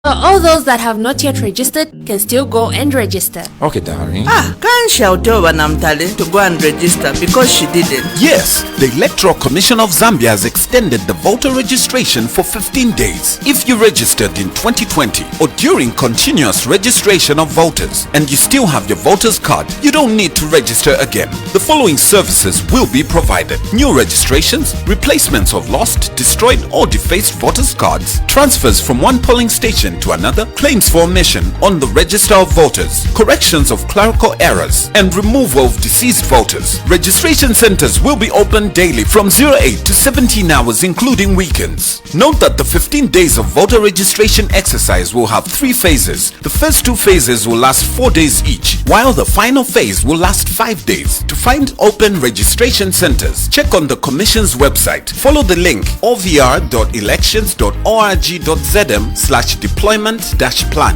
So all those that have not yet registered can still go and register. Okay, darling. Can't she tell Namtale to go and register because she didn't? Yes, the Electoral Commission of Zambia has extended the voter registration for 15 days. If you registered in 2020 or during continuous registration of voters and you still have your voter's card, you don't need to register again. The following services will be provided: new registrations, replacements of lost, destroyed or defaced voters' cards, transfers from one polling station to another, claims for omission on the register of voters, corrections of clerical errors, and removal of deceased voters. Registration centers will be open daily from 08 to 17 hours including weekends. Note that the 15 days of voter registration exercise will have 3 phases. The first 2 phases will last 4 days each, while the final phase will last 5 days. To find open registration centers, check on the Commission's website. Follow the link ovr.elections.org.zm/deployment-plan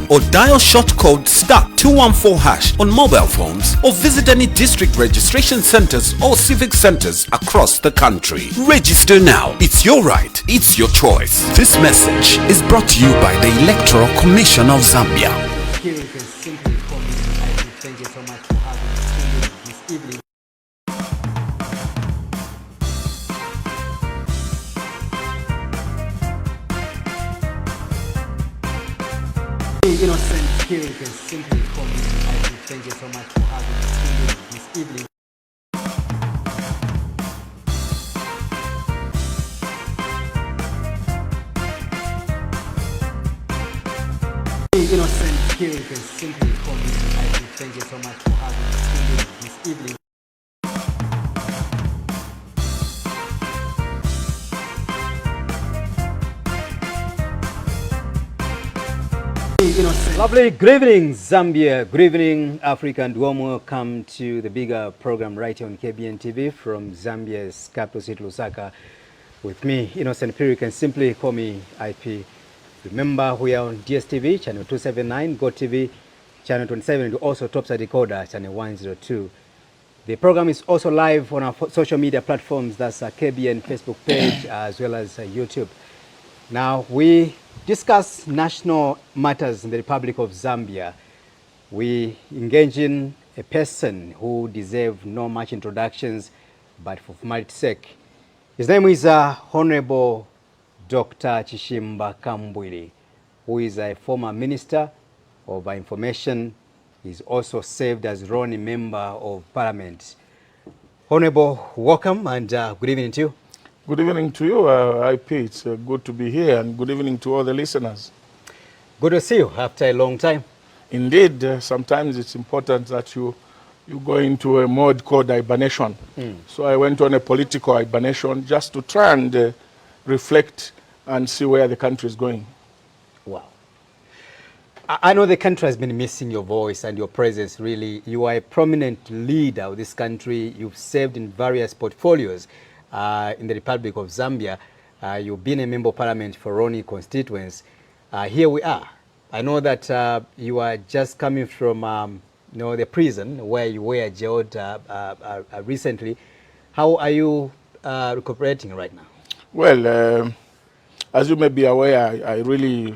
or dial short code *214# on mobile phones, or visit any district registration centers or civic centers across the country. Register now. It's your right. It's your choice. This message is brought to you by the Electoral Commission of Zambia. Here you can simply call me. Thank you so much for having us this evening. Innocent, here you can simply call me. Thank you so much for having us this evening. Innocent, here you can simply call me. Thank you so much for having us this evening. Lovely. Good evening, Zambia. Good evening, Africa, and warm welcome to the bigger program right here on KBN TV from Zambia's capital city, Lusaka. With me, Innocent Piri, you can simply call me IP. Remember, we are on DSTV, channel 279, GoTV, channel 27, and also Topside Decoder, channel 102. The program is also live on our social media platforms. That's KBN Facebook page as well as YouTube. Now, we discuss national matters in the Republic of Zambia. We engage in a person who deserves no much introductions, but for formality's sake. His name is Honorable Dr. Chishimba Kambwili, who is a former Minister of Information. He's also served as Roni Member of Parliament. Honorable, welcome and good evening to you. Good evening to you, IP. It's good to be here, and good evening to all the listeners. Good to see you after a long time. Indeed, sometimes it's important that you go into a mode called hibernation. So I went on a political hibernation just to try and reflect and see where the country is going. Wow. I know the country has been missing your voice and your presence, really. You are a prominent leader of this country. You've served in various portfolios in the Republic of Zambia. You've been a member of parliament for Roni constituents. Here we are. I know that you are just coming from the prison where you were jailed recently. How are you recuperating right now? Well, as you may be aware, I really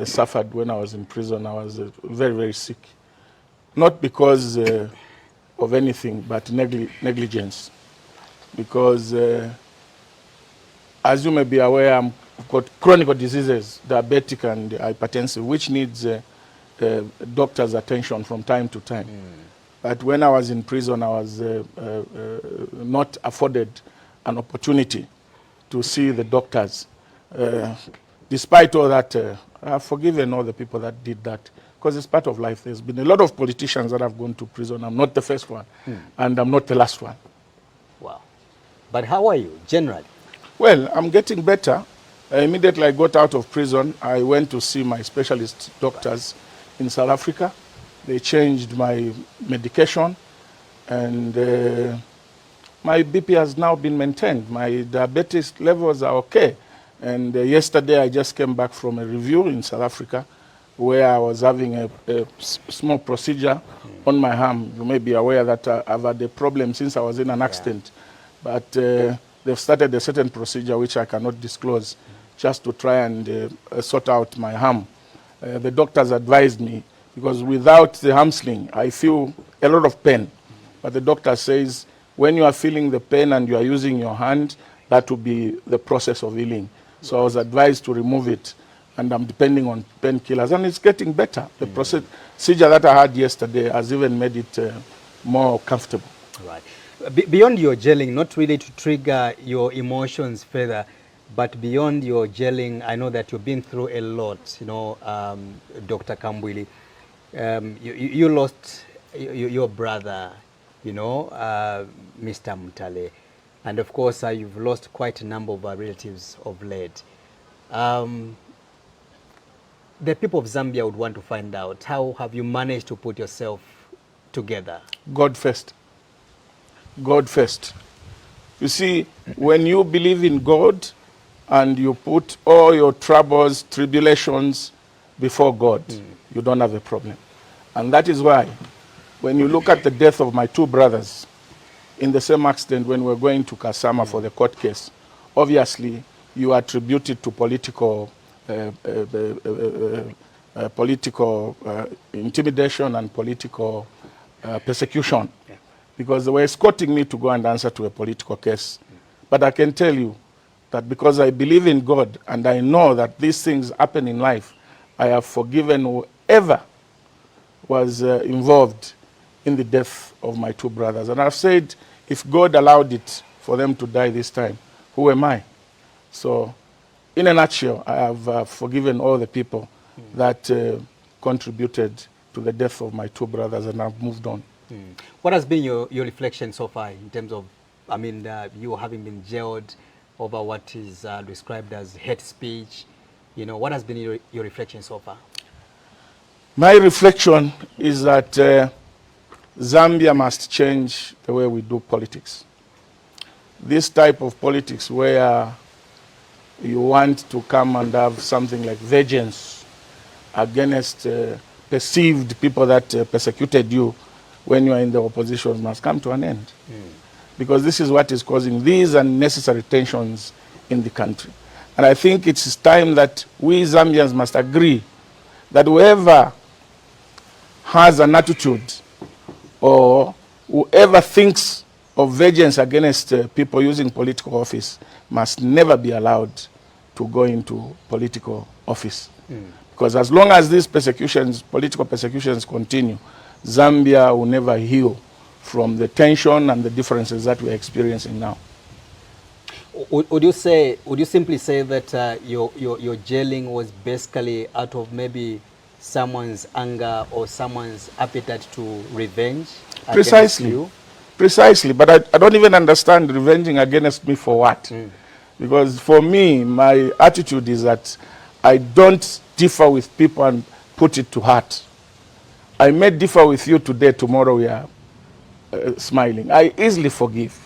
suffered when I was in prison. I was very, very sick. Not because of anything, but negligence. Because, as you may be aware, I've got chronic diseases, diabetic and hypertensive, which needs doctor's attention from time to time. But when I was in prison, I was not afforded an opportunity to see the doctors. Despite all that, I've forgiven all the people that did that, because it's part of life. There's been a lot of politicians that have gone to prison. I'm not the first one, and I'm not the last one. Wow. But how are you, generally? Well, I'm getting better. Immediately I got out of prison, I went to see my specialist doctors in South Africa. They changed my medication, and my BP has now been maintained. My diabetes levels are okay. And yesterday I just came back from a review in South Africa where I was having a small procedure on my arm. You may be aware that I've had a problem since I was in an accident. But they've started a certain procedure which I cannot disclose, just to try and sort out my arm. the doctors advised me, because without the hamstring, I feel a lot of pain. But the doctor says, when you are feeling the pain and you are using your hand, that will be the process of healing. So I was advised to remove it, and I'm depending on painkillers, and it's getting better. The procedure that I had yesterday has even made it more comfortable. Right. Beyond your gelling, not really to trigger your emotions further, but beyond your gelling, I know that you've been through a lot, you know, Dr. Kambwili. You lost your brother, you know, Mr. Mutale. And of course, you've lost quite a number of relatives of late. The people of Zambia would want to find out, how have you managed to put yourself together? God first. God first. You see, when you believe in God and you put all your troubles, tribulations before God, you don't have a problem. And that is why, when you look at the death of my two brothers, in the same accident when we were going to Kasama for the court case, obviously you attribute it to political intimidation and political persecution, because they were escorting me to go and answer to a political case. But I can tell you that because I believe in God and I know that these things happen in life, I have forgiven whoever was involved in the death of my two brothers. And I've said, if God allowed it for them to die this time, who am I? So, in a nutshell, I have forgiven all the people that contributed to the death of my two brothers, and I've moved on. What has been your reflection so far in terms of, I mean, you having been jailed over what is described as hate speech? You know, what has been your reflection so far? My reflection is that Zambia must change the way we do politics. This type of politics where you want to come and have something like vengeance against perceived people that persecuted you when you are in the opposition must come to an end. Because this is what is causing these unnecessary tensions in the country. And I think it's time that we Zambians must agree that whoever has an attitude or whoever thinks of vengeance against people using political office must never be allowed to go into political office. Because as long as these persecutions, political persecutions continue, Zambia will never heal from the tension and the differences that we're experiencing now. Would you simply say that your jailing was basically out of maybe someone's anger or someone's appetite to revenge? Precisely. You? Precisely, but I don't even understand revenging against me for what. Because for me, my attitude is that I don't differ with people and put it to heart. I may differ with you today, tomorrow we are smiling. I easily forgive.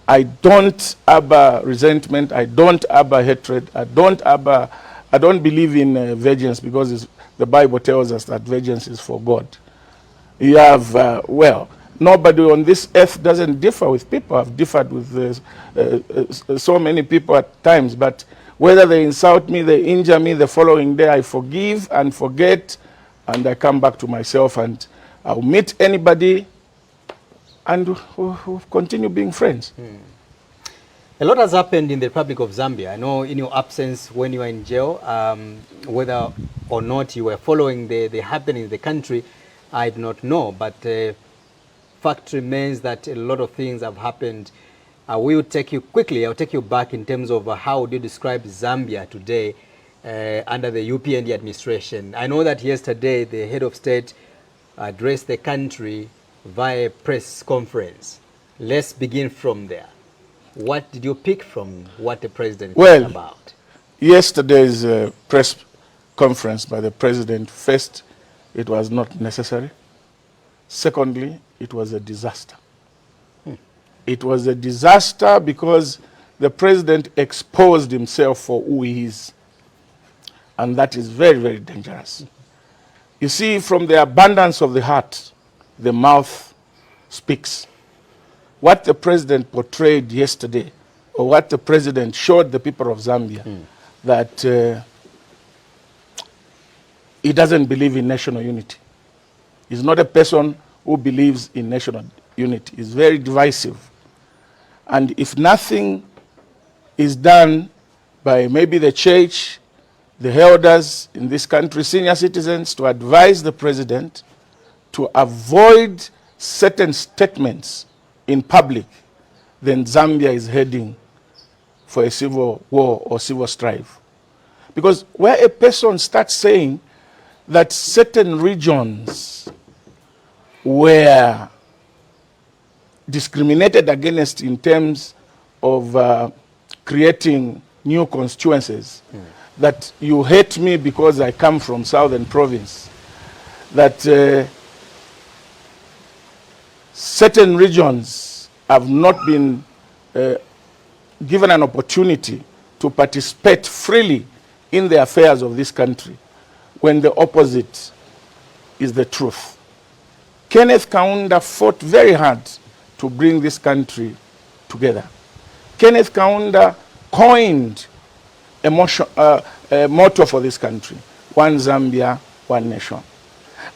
I don't harbor resentment. I don't harbor hatred. I don't believe in vengeance, because the Bible tells us that vengeance is for God. You have, well, nobody on this earth doesn't differ with people. I've differed with so many people at times, but whether they insult me, they injure me, the following day I forgive and forget, and I come back to myself, and I'll meet anybody and we'll continue being friends. A lot has happened in the Republic of Zambia. I know in your absence when you were in jail, whether or not you were following the happening in the country, I do not know. But fact remains that a lot of things have happened. We'll take you quickly. I'll take you back in terms of how do you describe Zambia today under the UPND administration. I know that yesterday the head of state addressed the country via press conference. Let's begin from there. What did you pick from what the president talked about? Yesterday's press conference by the president, first, it was not necessary. Secondly, it was a disaster. It was a disaster because the president exposed himself for who he is. And that is very, very dangerous. You see, from the abundance of the heart, the mouth speaks. What the president portrayed yesterday, or what the president showed the people of Zambia, that he doesn't believe in national unity. He's not a person who believes in national unity. He's very divisive. And if nothing is done by maybe the church, the elders in this country, senior citizens, to advise the president to avoid certain statements in public, then Zambia is heading for a civil war or civil strife. Because where a person starts saying that certain regions were discriminated against in terms of creating new constituencies, that you hate me because I come from Southern Province, that certain regions have not been given an opportunity to participate freely in the affairs of this country, when the opposite is the truth. Kenneth Kaunda fought very hard to bring this country together. Kenneth Kaunda coined a motto for this country: one Zambia, one nation.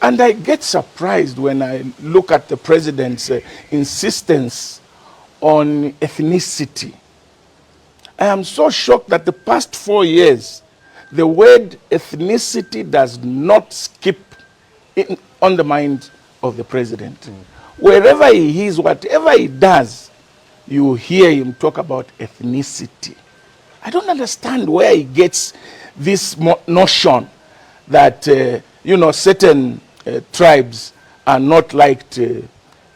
And I get surprised when I look at the president's insistence on ethnicity. I am so shocked that the past 4 years, the word ethnicity does not skip on the mind of the president. Wherever he is, whatever he does, you hear him talk about ethnicity. I don't understand where he gets this notion that certain tribes are not liked in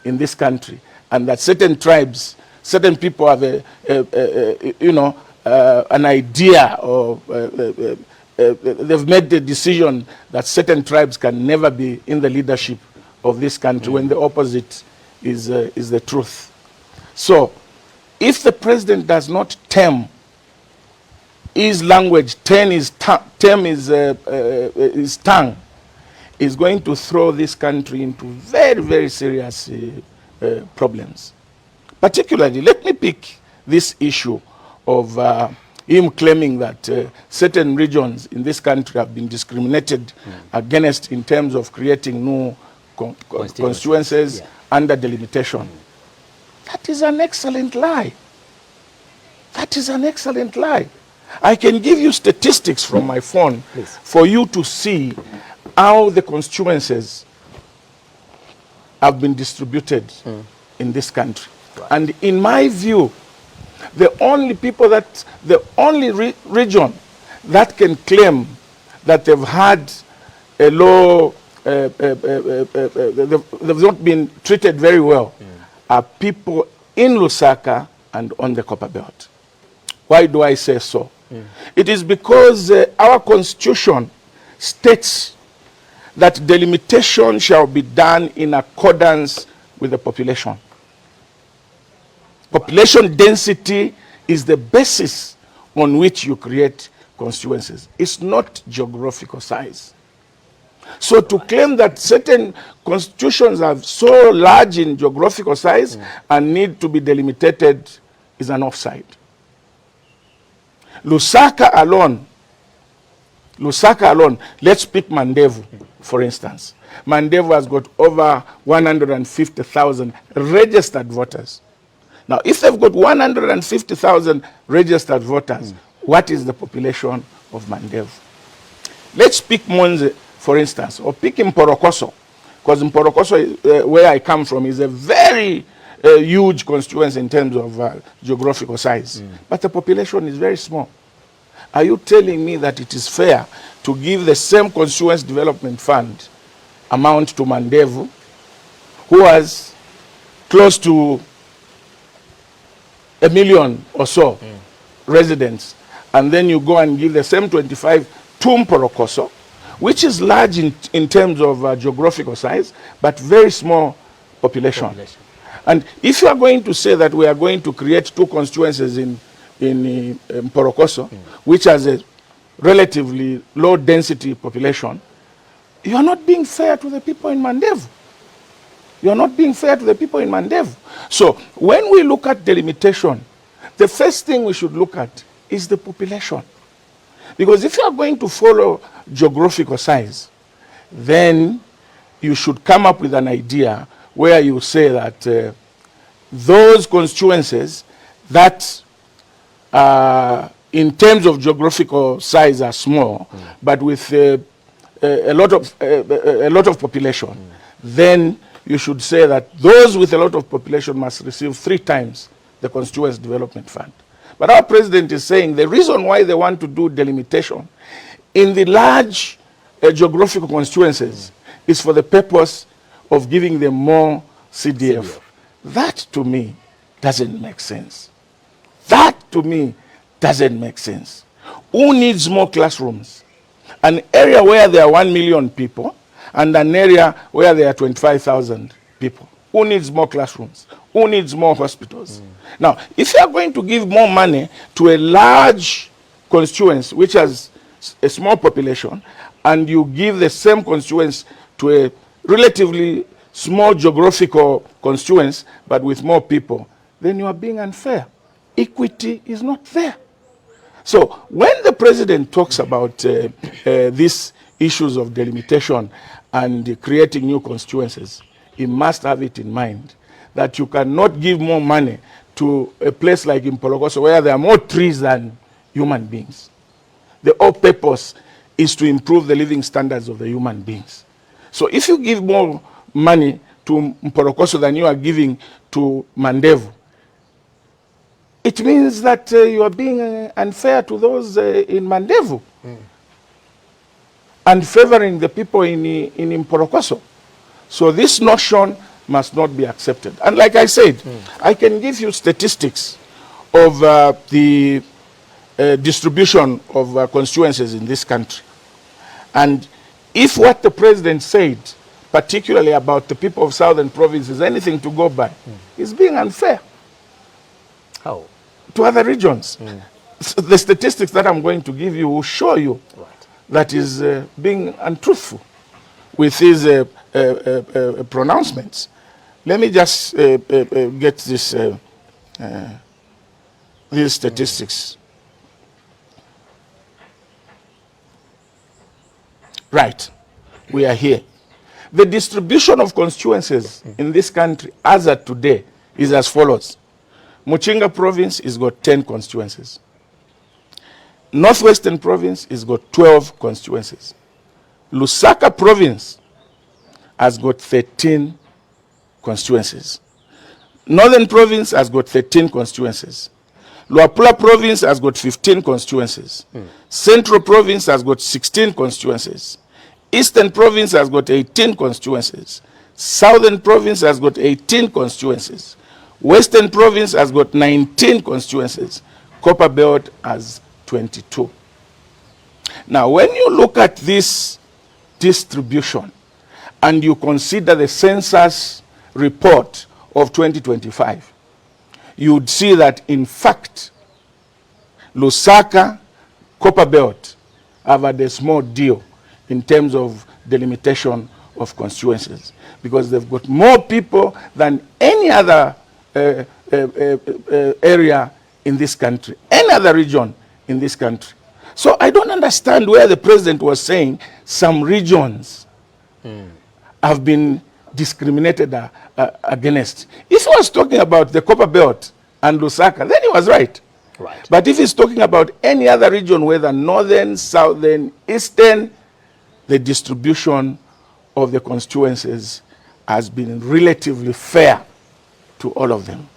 this country, and that certain tribes, certain people have an idea, or they've made the decision that certain tribes can never be in the leadership of this country, when the opposite is the truth. So, if the president does not tame his language, tame his tongue, is going to throw this country into very, very serious problems. Particularly, let me pick this issue of him claiming that certain regions in this country have been discriminated against in terms of creating new constituencies under delimitation. That is an excellent lie. That is an excellent lie. I can give you statistics from my phone for you to see how the constituencies have been distributed in this country. Right. And in my view, the only region that can claim that they've had a low, they've not been treated very well, are people in Lusaka and on the Copper Belt. Why do I say so? It is because our constitution states that delimitation shall be done in accordance with the population. Population density is the basis on which you create constituencies. It's not geographical size. So to claim that certain constitutions are so large in geographical size and need to be delimited is an offside. Lusaka alone, let's pick Mandevu, for instance. Mandevu has got over 150,000 registered voters. Now, if they've got 150,000 registered voters, what is the population of Mandevu? Let's pick Monze, for instance, or pick Mporokoso, because Mporokoso, where I come from, is a very huge constituency in terms of geographical size. But the population is very small. Are you telling me that it is fair to give the same constituency development fund amount to Mandevu, who has close to 1 million or so residents, and then you go and give the same 25 to Mporokoso, which is large in terms of geographical size, but very small population. And if you are going to say that we are going to create two constituencies in Mporokoso, which has a relatively low density population, you are not being fair to the people in Mandevu. You are not being fair to the people in Mandevu. So when we look at delimitation, the first thing we should look at is the population. Because if you are going to follow geographical size, then you should come up with an idea where you say that those constituencies that in terms of geographical size are small, but with a lot of population, then you should say that those with a lot of population must receive 3 times the Constituency Development Fund. But our president is saying the reason why they want to do delimitation in the large geographical constituencies is for the purpose of giving them more CDF. That to me doesn't make sense. That to me doesn't make sense. Who needs more classrooms? An area where there are 1 million people and an area where there are 25,000 people. Who needs more classrooms? Who needs more hospitals? Now, if you are going to give more money to a large constituency which has a small population, and you give the same constituency to a relatively small geographical constituency but with more people, then you are being unfair. Equity is not there. So when the president talks about these issues of delimitation and creating new constituencies, he must have it in mind that you cannot give more money to a place like Mpolokoso where there are more trees than human beings. The whole purpose is to improve the living standards of the human beings. So if you give more money to Mpolokoso than you are giving to Mandevu, it means that you are being unfair to those in Mandevu and favoring the people in Mpolokoso. So this notion must not be accepted. And like I said, I can give you statistics of the distribution of constituencies in this country. And if what the president said, particularly about the people of Southern Province, is anything to go by, it's being unfair. How? To other regions. The statistics that I'm going to give you will show you that is being untruthful with his pronouncements. Let me just get this, these statistics. Right, we are here. The distribution of constituencies in this country as of today is as follows. Muchinga province has got 10 constituencies. Northwestern province has got 12 constituencies. Lusaka province has got 13 constituencies. Northern province has got 13 constituencies. Luapula province has got 15 constituencies. Central province has got 16 constituencies. Eastern province has got 18 constituencies. Southern province has got 18 constituencies. Western province has got 19 constituencies. Copper Belt has 22. Now, when you look at this distribution and you consider the census report of 2025, you would see that, in fact, Lusaka, Copper Belt have had a small deal in terms of delimitation of constituencies because they've got more people than any other area in this country, any other region in this country. So I don't understand where the president was saying some regions have been discriminated against. If he was talking about the Copper Belt and Lusaka, then he was right. But if he's talking about any other region, whether northern, southern, eastern, the distribution of the constituencies has been relatively fair to all of them.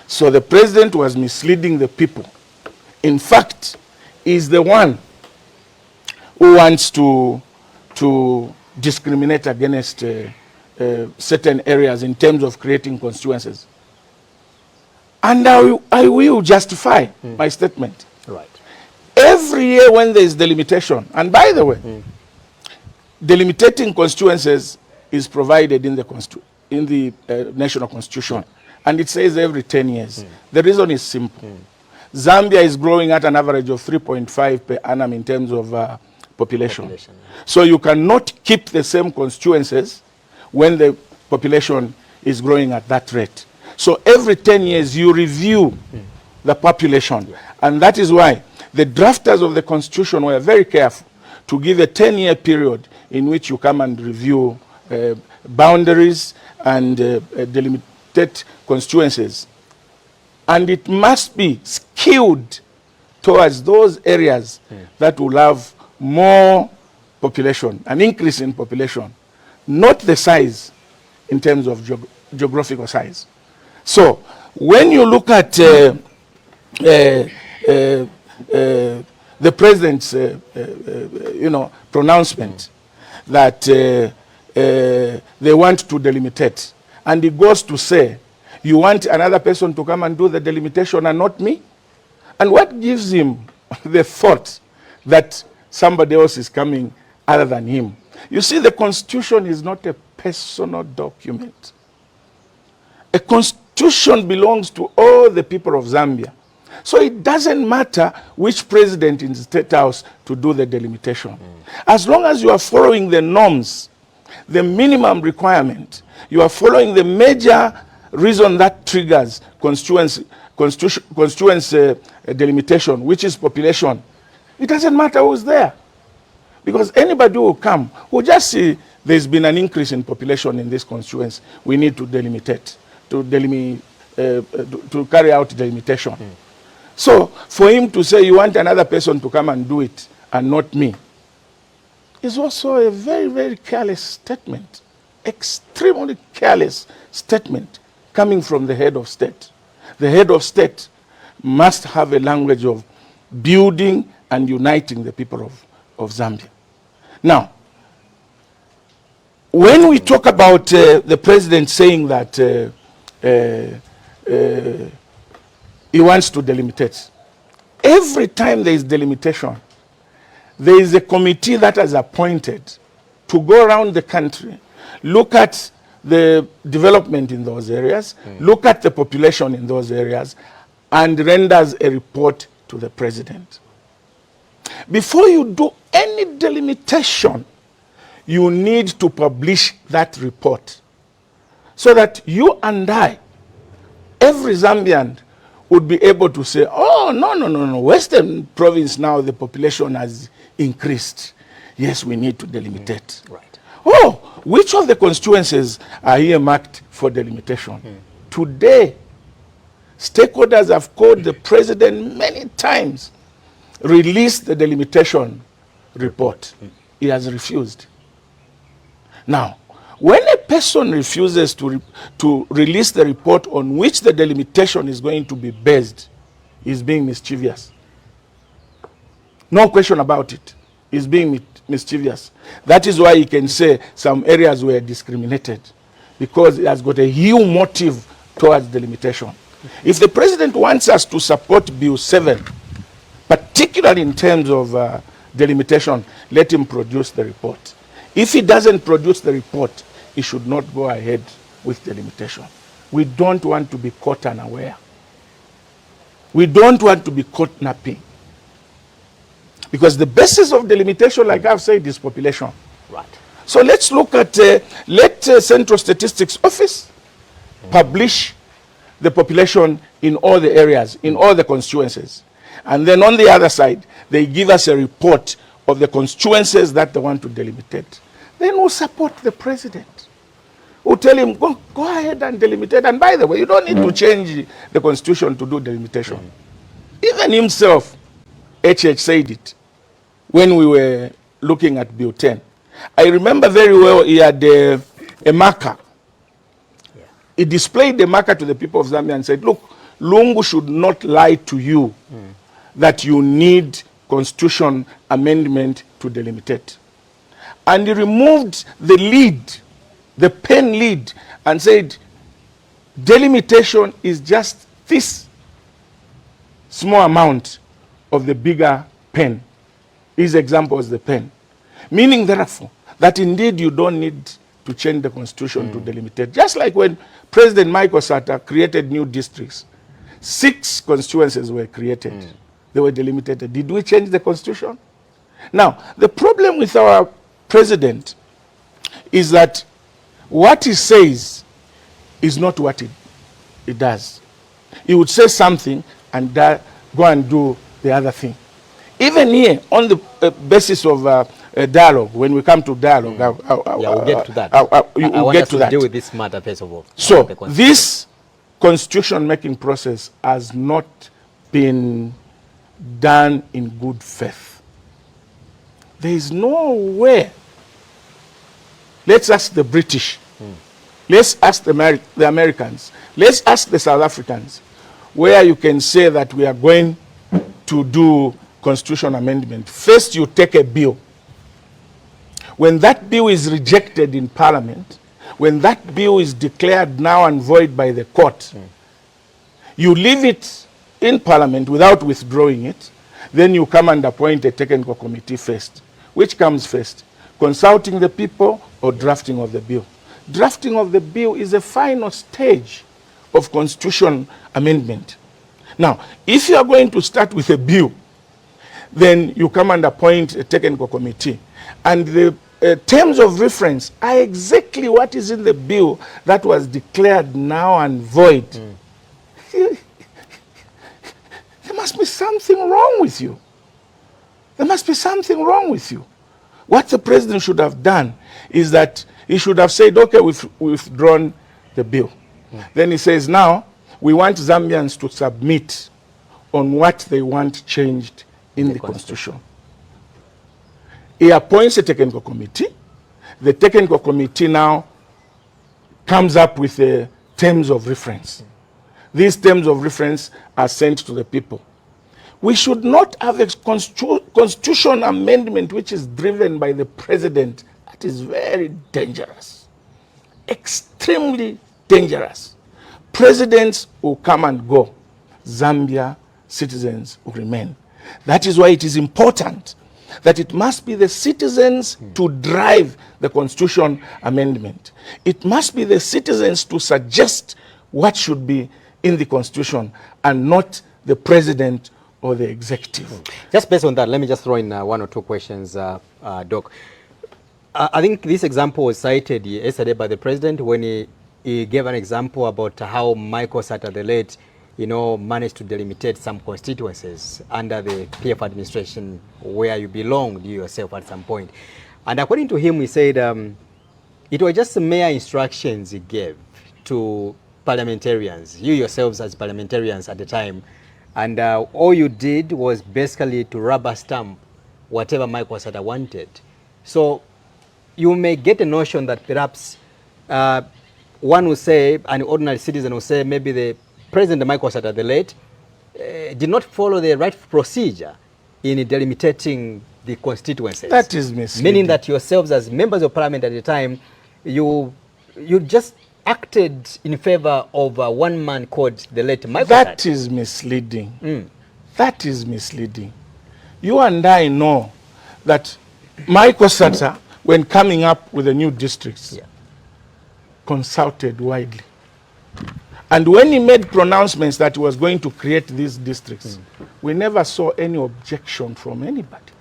So the president was misleading the people. In fact, he's the one who wants to discriminate against certain areas in terms of creating constituencies. And I will justify my statement. Every year when there is delimitation, and by the way, delimitating constituencies is provided in the national constitution, and it says every 10 years. The reason is simple. Zambia is growing at an average of 3.5 per annum in terms of population. So you cannot keep the same constituencies when the population is growing at that rate. So every 10 years you review the population, and that is why the drafters of the constitution were very careful to give a 10-year period in which you come and review boundaries and delimited constituencies. And it must be skewed towards those areas that will have more population, an increase in population, not the size in terms of geographical size. So when you look at the president's pronouncement that they want to delimitate, and he goes to say, you want another person to come and do the delimitation and not me? And what gives him the thought that somebody else is coming other than him? You see, the Constitution is not a personal document. A Constitution belongs to all the people of Zambia. So it doesn't matter which president in the State House to do the delimitation. As long as you are following the norms, the minimum requirement, you are following the major reason that triggers constituency delimitation, which is population. It doesn't matter who's there. Because anybody who will come, who just see there's been an increase in population in this constituency, we need to delimitate, to carry out delimitation. So for him to say you want another person to come and do it and not me is also a very, very careless statement, extremely careless statement coming from the head of state. The head of state must have a language of building and uniting the people of Zambia. Now, when we talk about the president saying that he wants to delimitate, every time there is delimitation, there is a committee that is appointed to go around the country, look at the development in those areas, look at the population in those areas, and renders a report to the president. Before you do any delimitation, you need to publish that report so that you and I, every Zambian, would be able to say, oh, no, Western province now the population has increased. Yes, we need to delimitate. Right. Oh, which of the constituencies are here marked for delimitation? Today, stakeholders have called the president many times, release the delimitation report. He has refused. Now, when a person refuses to release the report on which the delimitation is going to be based, he's being mischievous. No question about it. He's being mischievous. That is why he can say some areas were discriminated, because he has got a huge motive towards delimitation. If the president wants us to support Bill 7, particularly in terms of delimitation, let him produce the report. If he doesn't produce the report, he should not go ahead with delimitation. We don't want to be caught unaware. We don't want to be caught napping. Because the basis of delimitation, like I've said, is population. Right. So let's look at, let Central Statistics Office publish the population in all the areas, in all the constituencies. And then on the other side, they give us a report of the constituencies that they want to delimitate. Then we'll support the president. We'll tell him, go ahead and delimitate. And by the way, you don't need to change the constitution to do delimitation. Even himself, HH said it when we were looking at Bill 10. I remember very well he had a marker. Yeah. He displayed the marker to the people of Zambia and said, look, Lungu should not lie to you that you need constitution amendment to delimitate. And he removed the lead, the pen lead, and said, delimitation is just this small amount of the bigger pen. His example is the pen. Meaning, therefore, that indeed you don't need to change the constitution to delimitate. Just like when President Michael Sata created new districts, 6 constituencies were created. They were delimited. Did we change the constitution? Now, the problem with our president is that what he says is not what he does. He would say something and go and do the other thing. even here, on the basis of dialogue, when we come to dialogue, we'll get to that. I want get us to that. deal with this matter first of all. So this constitution-making process has not been done in good faith. There is no way. Let's ask the British. Let's ask the Americans. Let's ask the South Africans, where you can say that we are going to do constitution amendment. First, you take a bill. When that bill is rejected in Parliament, when that bill is declared null and void by the court, you leave it in Parliament without withdrawing it, then you come and appoint a technical committee first. Which comes first? Consulting the people or drafting of the bill? Drafting of the bill is a final stage of constitution amendment. Now, if you are going to start with a bill, then you come and appoint a technical committee. And the terms of reference are exactly what is in the bill that was declared null and void. There must be something wrong with you. There must be something wrong with you. What the president should have done is that he should have said, okay, we've withdrawn the bill. Then he says, now we want Zambians to submit on what they want changed in the constitution. He appoints a technical committee. The technical committee now comes up with the terms of reference. These terms of reference are sent to the people. We should not have a constitution amendment which is driven by the president. That is very dangerous. Extremely dangerous. Presidents will come and go. Zambia citizens will remain. That is why it is important that it must be the citizens to drive the constitution amendment. It must be the citizens to suggest what should be in the constitution and not the president or the executive. Just based on that, let me just throw in one or two questions, Doc. I think this example was cited yesterday by the president when he gave an example about how Michael Sata the late, managed to delimitate some constituencies under the PF administration where you belonged yourself at some point. And according to him, he said it was just mere instructions he gave to parliamentarians, you yourselves as parliamentarians at the time, and all you did was basically to rubber stamp whatever Michael Sata wanted. So you may get a notion that perhaps one will say, an ordinary citizen will say, maybe the President Michael Sata the late did not follow the right procedure in delimitating the constituencies. That is misleading. Meaning that yourselves as members of parliament at the time, you just acted in favor of one man called the late Michael Sata. That is misleading. That is misleading. You and I know that Michael Sata, when coming up with the new districts, consulted widely. And when he made pronouncements that he was going to create these districts, we never saw any objection from anybody.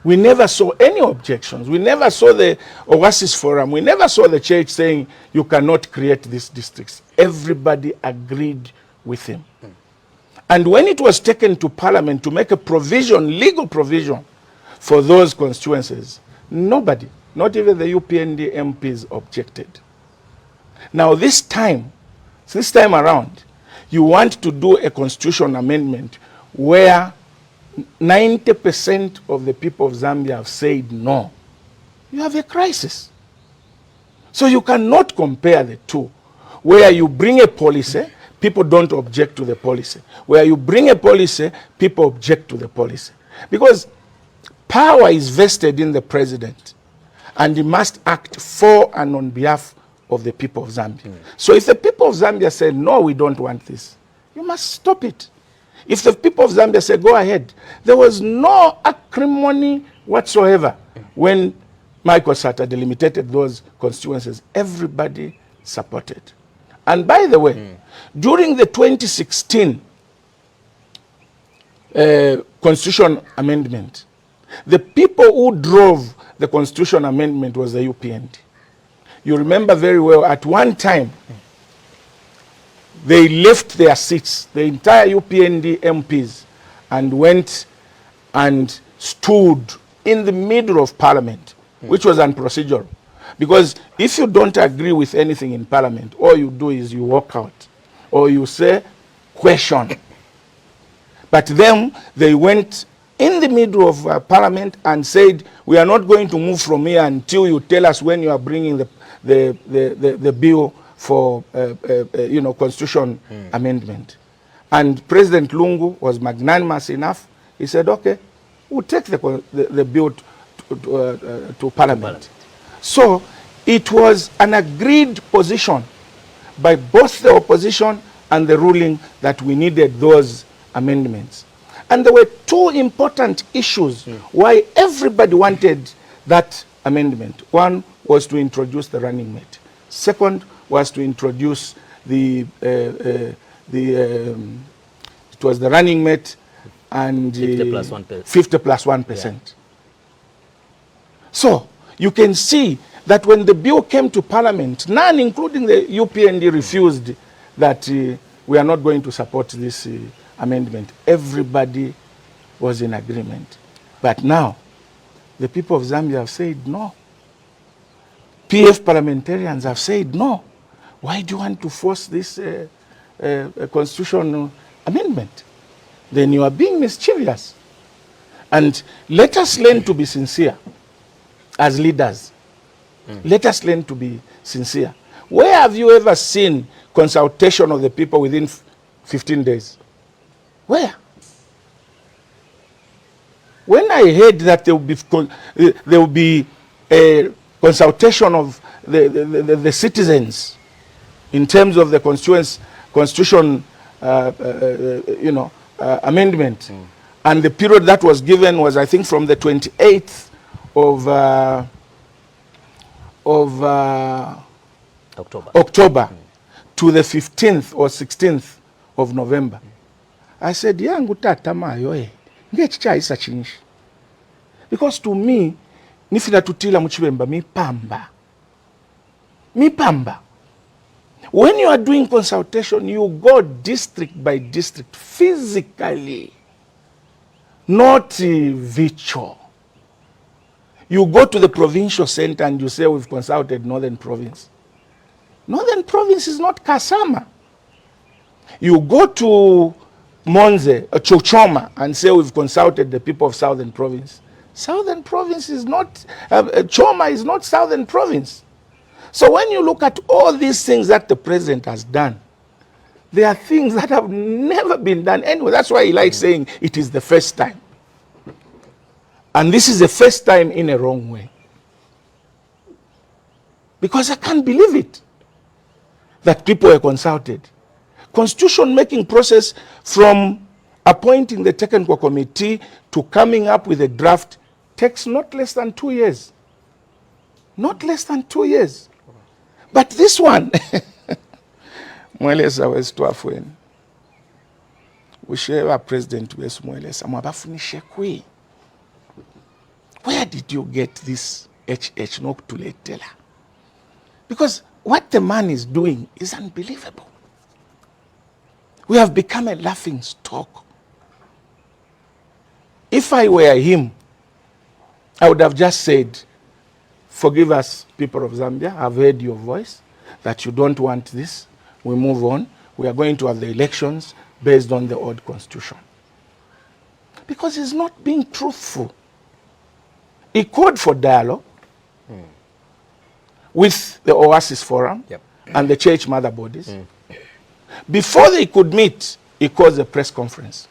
We never saw any objections. We never saw the Oasis Forum. We never saw the church saying you cannot create these districts. Everybody agreed with him. And when it was taken to Parliament to make a provision, legal provision, for those constituencies, nobody, not even the UPND MPs, objected. Now this time around, you want to do a constitution amendment where 90% of the people of Zambia have said no. You have a crisis. So you cannot compare the two. Where you bring a policy, people don't object to the policy. Where you bring a policy, people object to the policy. Because power is vested in the president, and he must act for and on behalf of the people of Zambia. So if the people of Zambia say, no, we don't want this, you must stop it. If the people of Zambia say, go ahead, there was no acrimony whatsoever when Michael Sata delimited those constituencies. Everybody supported. And by the way, during the 2016 constitution amendment, the people who drove the constitution amendment was the UPND. You remember very well, at one time, they left their seats, the entire UPND MPs, and went and stood in the middle of Parliament, which was unprocedural. Because if you don't agree with anything in Parliament, all you do is you walk out or you say, question. But then they went in the middle of Parliament and said, we are not going to move from here until you tell us when you are bringing the bill for constitution amendment. And President Lungu was magnanimous enough. He said, okay, we'll take the bill to Parliament. So it was an agreed position by both the opposition and the ruling that we needed those amendments. And there were two important issues why everybody wanted that amendment. One was to introduce the running mate. Second was to introduce it was the running mate and 50 plus 1%. 50 plus 1%. Yeah. So you can see that when the bill came to Parliament, none, including the UPND, refused that we are not going to support this amendment. Everybody was in agreement. But now, the people of Zambia have said no. PF parliamentarians have said no. Why do you want to force this constitutional amendment? Then you are being mischievous. And let us learn to be sincere as leaders. Let us learn to be sincere. Where have you ever seen consultation of the people within 15 days? Where? When I heard that there will be a consultation of the citizens in terms of the constitution amendment, and the period that was given was, I think, from the 28th of October to the 15th or 16th of November. I said, yangu tata mayo ngechichaisa chinji. Because to me, nifina tutila muchibemba mipamba. When you are doing consultation, you go district by district, physically, not virtual. You go to the provincial center and you say, we've consulted Northern Province. Northern Province is not Kasama. You go to Monze, Chochoma, and say, we've consulted the people of Southern Province. Southern Province is not, Choma is not Southern Province. So when you look at all these things that the president has done, there are things that have never been done anyway. That's why he likes saying it is the first time. And this is the first time in a wrong way. Because I can't believe it that people were consulted. Constitution making process from appointing the technical committee to coming up with a draft takes not less than 2 years. Not less than 2 years. But this one, Mwelesa was twafweni. Whichever president was Mwelesa, mwabafunishe kwi. Where did you get this HH Noktuletela? Because what the man is doing is unbelievable. We have become a laughing stock. If I were him, I would have just said, forgive us, people of Zambia, I've heard your voice, that you don't want this. We move on. We are going to have the elections based on the old constitution. Because he's not being truthful. He called for dialogue with the Oasis Forum and the church mother bodies. Before they could meet, he calls a press conference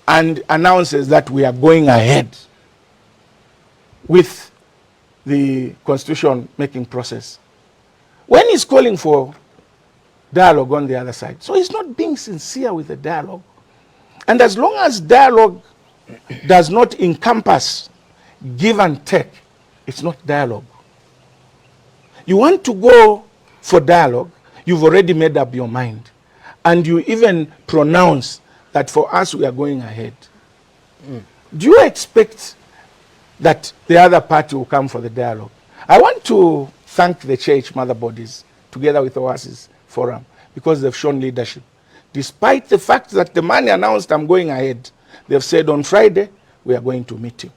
and announces that we are going ahead with the constitution making process. When he's calling for dialogue on the other side. So he's not being sincere with the dialogue. And as long as dialogue does not encompass give and take, it's not dialogue. You want to go for dialogue, you've already made up your mind. And you even pronounce that for us we are going ahead. Do you expect that the other party will come for the dialogue? I want to thank the church mother bodies together with Oasis Forum because they've shown leadership. Despite the fact that the man announced I'm going ahead, They've said on Friday, we are going to meet you.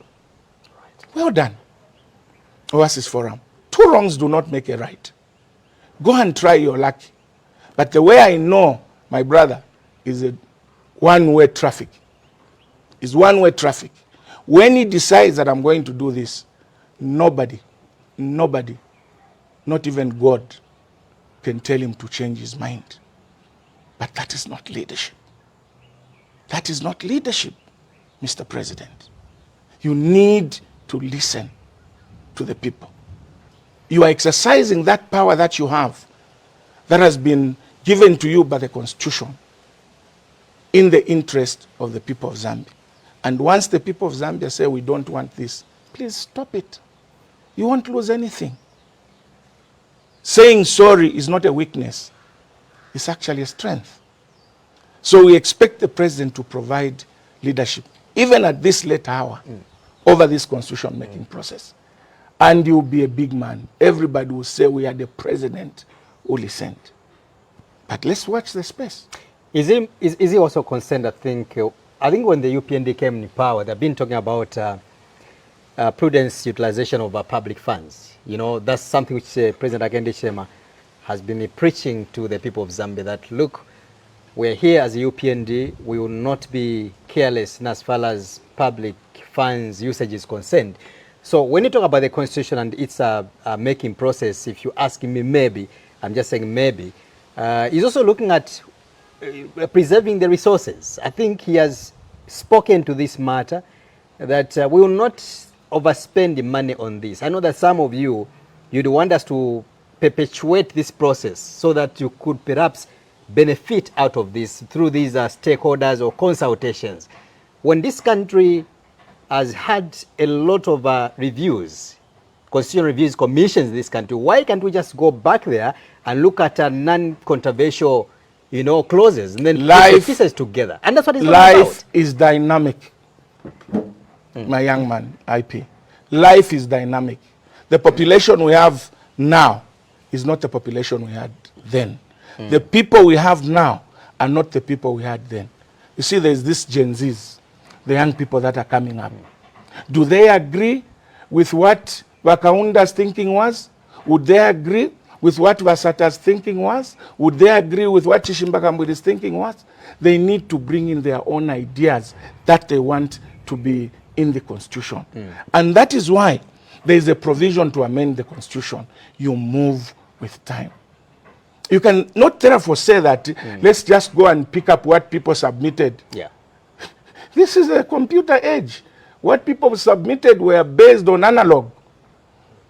Right. Well done, Oasis Forum. 2 wrongs do not make a right. Go and try your luck. But the way I know my brother is a one-way traffic. Is one-way traffic. When he decides that I'm going to do this, nobody, not even God, can tell him to change his mind. But that is not leadership. That is not leadership, Mr. President. You need to listen to the people. You are exercising that power that you have, that has been given to you by the Constitution, in the interest of the people of Zambia. And once the people of Zambia say, we don't want this, please stop it. You won't lose anything. Saying sorry is not a weakness. It's actually a strength. So we expect the president to provide leadership, even at this late hour, over this constitution-making process. And you'll be a big man. Everybody will say we are the president who listened. But let's watch the space. Is he also concerned, I think when the UPND came in power, they've been talking about prudence utilization of public funds. You know, that's something which President Hakainde Hichilema has been preaching to the people of Zambia, that look, we're here as a UPND, we will not be careless as far as public funds usage is concerned. So when you talk about the Constitution and its making process, if you ask me, maybe, I'm just saying maybe, he's also looking at preserving the resources. I think he has spoken to this matter, that we will not overspend the money on this. I know that some of you, you'd want us to perpetuate this process so that you could perhaps benefit out of this through these stakeholders or consultations. When this country has had a lot of reviews, constitutional reviews, commissions in this country, why can't we just go back there and look at non-controversial, clauses, and then put the pieces together? And that's what it's all about. Life is dynamic, my young man, IP. Life is dynamic. The population we have now is not the population we had then. The people we have now are not the people we had then. You see, there's this Gen Zs, the young people that are coming up. Do they agree with what Wakaunda's thinking was? Would they agree with what Vasata's thinking was? Would they agree with what Chishimba Kambwili's thinking was? They need to bring in their own ideas that they want to be in the Constitution. And that is why there is a provision to amend the Constitution. You move with time. You can not therefore say that let's just go and pick up what people submitted. Yeah. This is a computer age. What people submitted were based on analog.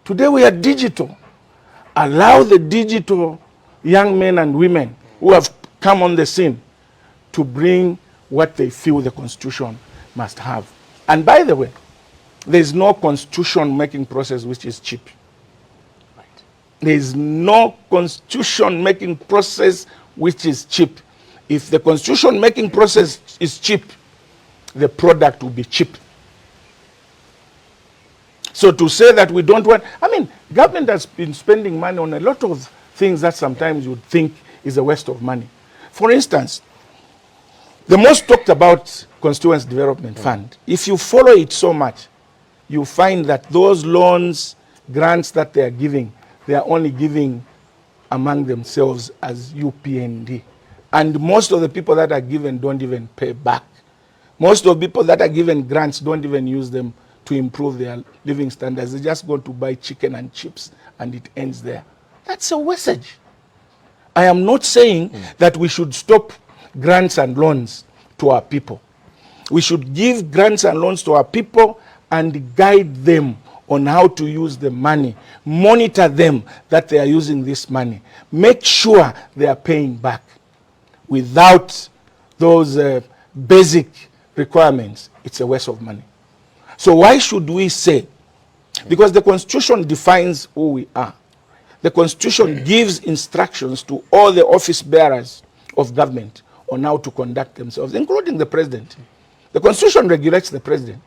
Today we are digital. Allow the digital young men and women who have come on the scene to bring what they feel the Constitution must have. And by the way, there is no constitution-making process which is cheap. Right. There is no constitution-making process which is cheap. If the constitution-making process is cheap, the product will be cheap. So to say that we don't want, government has been spending money on a lot of things that sometimes you'd think is a waste of money. For instance, the most talked about Constituency Development Fund, if you follow it so much, you find that those loans, grants that they are giving, they are only giving among themselves as UPND. And most of the people that are given don't even pay back. Most of the people that are given grants don't even use them to improve their living standards. They just go to buy chicken and chips and it ends there. That's a wastage. I am not saying that we should stop grants and loans to our people. We should give grants and loans to our people and guide them on how to use the money. Monitor them that they are using this money. Make sure they are paying back. Without those basic requirements, it's a waste of money. So why should we say? Because the Constitution defines who we are. The Constitution gives instructions to all the office bearers of government on how to conduct themselves, including the president. The Constitution regulates the president.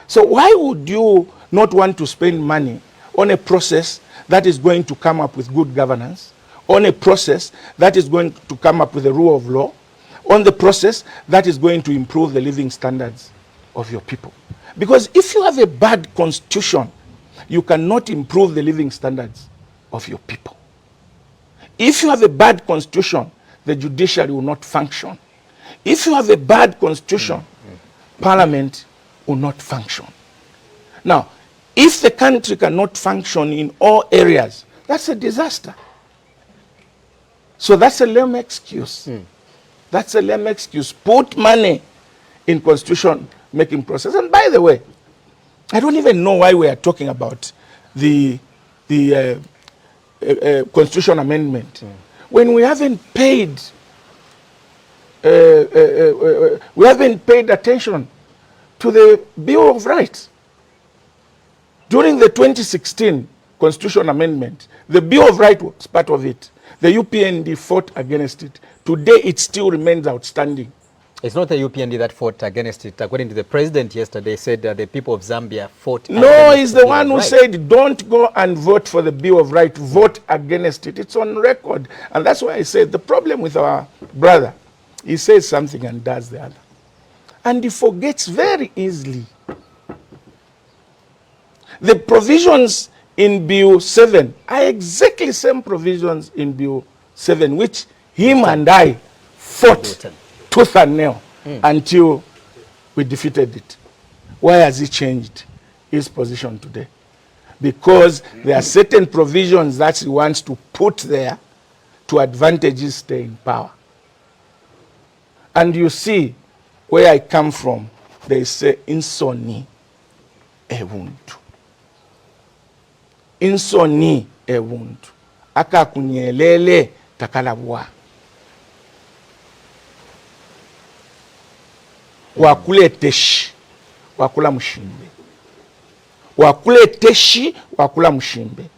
So why would you not want to spend money on a process that is going to come up with good governance, on a process that is going to come up with the rule of law, on the process that is going to improve the living standards of your people. Because if you have a bad constitution, you cannot improve the living standards of your people. If you have a bad constitution, the judiciary will not function. If you have a bad constitution, parliament will not function. Now, if the country cannot function in all areas, that's a disaster. So that's a lame excuse. That's a lame excuse. Put money in constitution making process. And by the way, I don't even know why we are talking about the constitution amendment when we haven't paid attention to the Bill of Rights. During the 2016 constitution amendment, the Bill of Rights was part of it. The UPND fought against it. Today, it still remains outstanding. It's not the UPND that fought against it. According to the president yesterday, said that the people of Zambia fought against it. No, he's the one who said, don't go and vote for the Bill of Rights, vote against it. It's on record. And that's why I said the problem with our brother, he says something and does the other. And he forgets very easily. The provisions in Bill 7 are exactly the same provisions in Bill 7, which him and I fought tooth and nail until we defeated it. Why has he changed his position today? Because there are certain provisions that he wants to put there to advantage his stay in power. And you see, where I come from, they say, insoni ewuntu. Insoni ewuntu. Aka kunyelele takalabwa. Wakule teshi, wakula mshimbe. Wakule teshi, wakula mshimbe.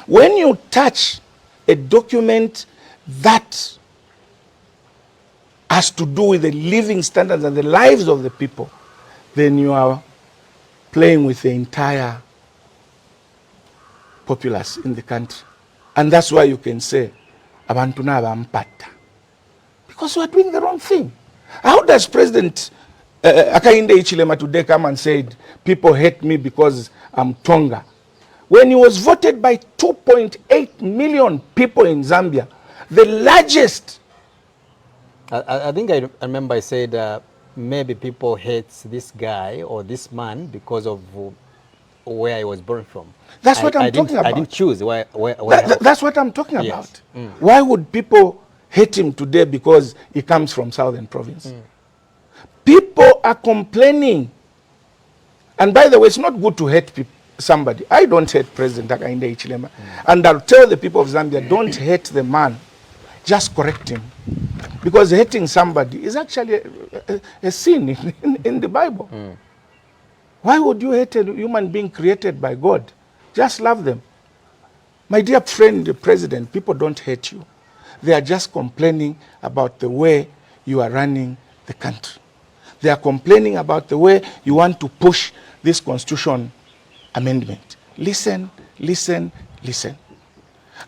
When you touch a document that has to do with the living standards and the lives of the people, then you are playing with the entire populace in the country. And that's why you can say, abantu na bampata. Because we are doing the wrong thing. How does President Hakainde Hichilema today come and said, people hate me because I'm Tonga? When he was voted by 2.8 million people in Zambia, the largest. I think I remember I said maybe people hate this guy or this man because of where I was born from. That's what I'm talking about. I didn't choose where that's what I'm talking yes. about. Why would people hate him today because he comes from Southern Province? People are complaining. And by the way, it's not good to hate somebody. I don't hate President Hakainde Hichilema. And I'll tell the people of Zambia, don't hate the man. Just correct him. Because hating somebody is actually a sin in the Bible. Why would you hate a human being created by God? Just love them. My dear friend, the president, people don't hate you. They are just complaining about the way you are running the country. They are complaining about the way you want to push this constitution amendment. Listen, listen, listen.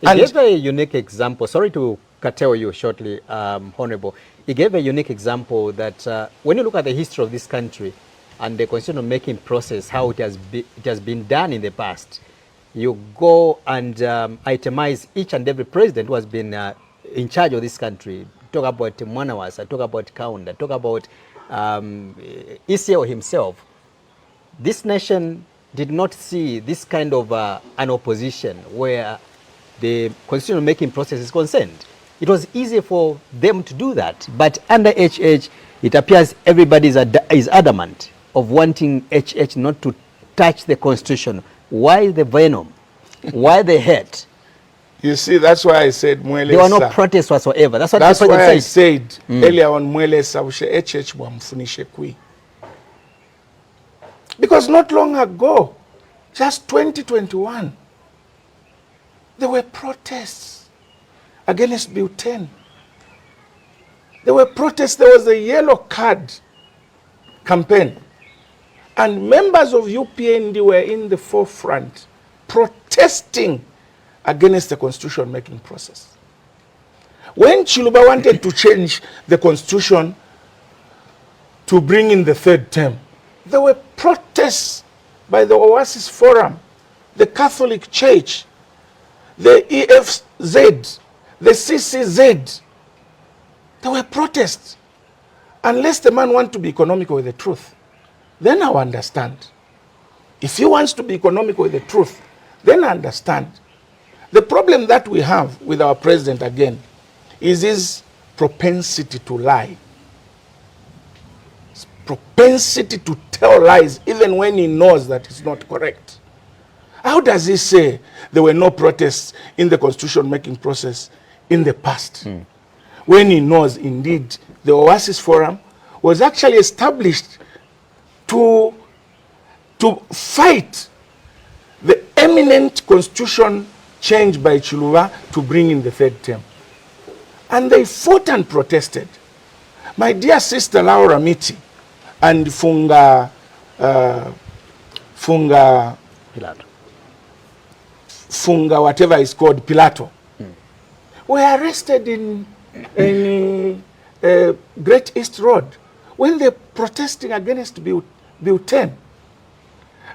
He gave a unique example. Sorry to curtail you shortly, Honorable. He gave a unique example that when you look at the history of this country and the constitution making process, how it has been done in the past, you go and itemize each and every president who has been in charge of this country. Talk about Mwanawasa, talk about Kaunda, talk about Isiao himself. This nation did not see this kind of an opposition where the constitution making process is concerned. It was easy for them to do that. But under HH, it appears everybody is adamant of wanting HH not to touch the constitution. Why the venom? Why the hate? You see, that's why I said Mwele. There were no protests whatsoever. That's why I said earlier on Mwele Saushe HH wamfunishe kui. Because not long ago, just 2021, there were protests against Bill 10. There were protests. There was a yellow card campaign. And members of UPND were in the forefront protesting against the constitution making process. When Chiluba wanted to change the constitution to bring in the third term, there were protests by the Oasis Forum, the Catholic Church, the EFZ, the CCZ. There were protests. Unless the man wants to be economical with the truth, then I understand. If he wants to be economical with the truth, then I understand. The problem that we have with our president again is his propensity to lie. His propensity to tell lies even when he knows that it's not correct. How does he say there were no protests in the constitution making process in the past? When he knows indeed the Oasis Forum was actually established to fight the eminent constitution change by Chiluba to bring in the third term. And they fought and protested. My dear sister Laura Miti and Funga whatever is called Pilato were arrested in Great East Road when they're protesting against Bill 10.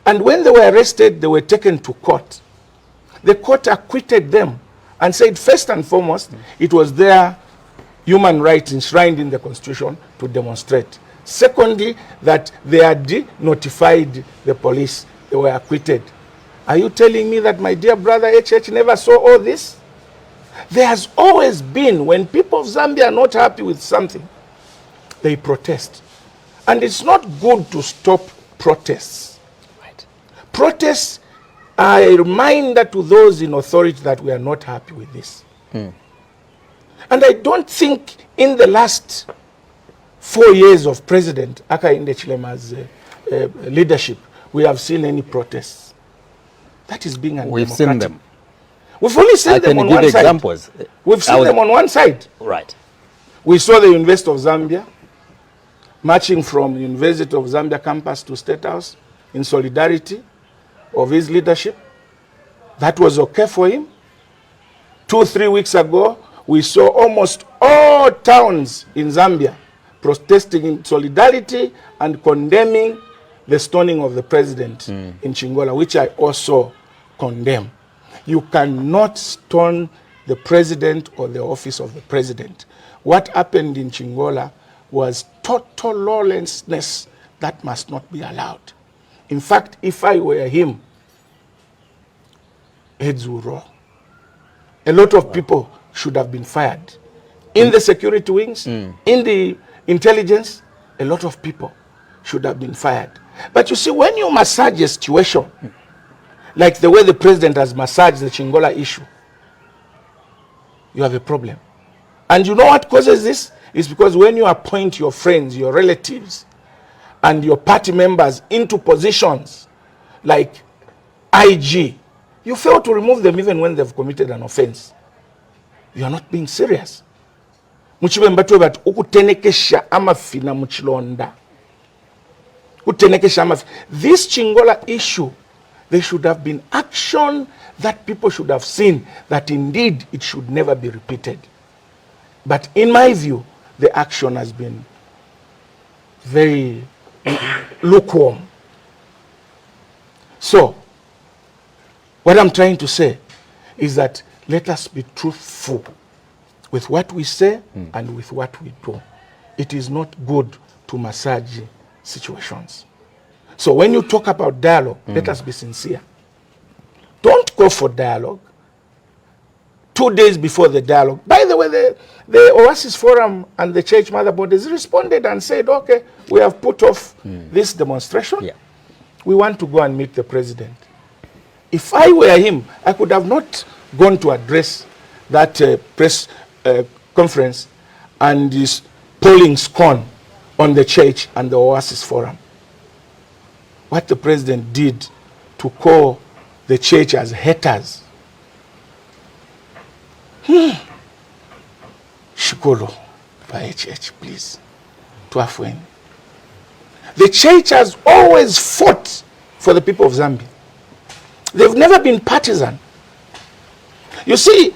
And when they were arrested, they were taken to court. The court acquitted them and said, first and foremost, it was their human rights enshrined in the Constitution to demonstrate. Secondly, that they had notified the police. They were acquitted. Are you telling me that my dear brother HH never saw all this? There has always been, when people of Zambia are not happy with something, they protest. And it's not good to stop protests. Right. Protests are a reminder to those in authority that we are not happy with this. And I don't think in the last 4 years of President Hakainde Hichilema's leadership, we have seen any protests. That is being undemocratic. We've seen them. We've only seen them on one side. Examples. We've seen them on one side. Right. We saw the University of Zambia marching from the University of Zambia campus to State House in solidarity of his leadership. That was okay for him. 2-3 weeks ago, we saw almost all towns in Zambia protesting in solidarity and condemning the stoning of the president in Chingola, which I also condemn. You cannot stone the president or the office of the president. What happened in Chingola was total lawlessness that must not be allowed. In fact, if I were him, heads will roll. A lot of people should have been fired. In the security wings, in the intelligence, a lot of people should have been fired. But you see, when you massage a situation, like the way the president has massaged the Chingola issue, you have a problem. And you know what causes this? It's because when you appoint your friends, your relatives, and your party members into positions like IG, you fail to remove them even when they've committed an offense. You are not being serious. Muchibembatwe bat ukutenekesha amafi na muchilonda. Ukutenekesha amafi. This Chingola issue, there should have been action that people should have seen that indeed it should never be repeated. But in my view, the action has been very lukewarm. So, what I'm trying to say is that let us be truthful with what we say and with what we do. It is not good to massage situations. So when you talk about dialogue, let us be sincere. Don't go for dialogue 2 days before the dialogue. By the way, the Oasis Forum and the church mother bodies responded and said, okay, we have put off this demonstration. Yeah. We want to go and meet the president. If I were him, I could have not gone to address that press conference and is polling scorn on the church and the Oasis Forum. What the president did to call the church as haters. Shikolo by HH, please. Tuafweni. The church has always fought for the people of Zambia. They've never been partisan. You see,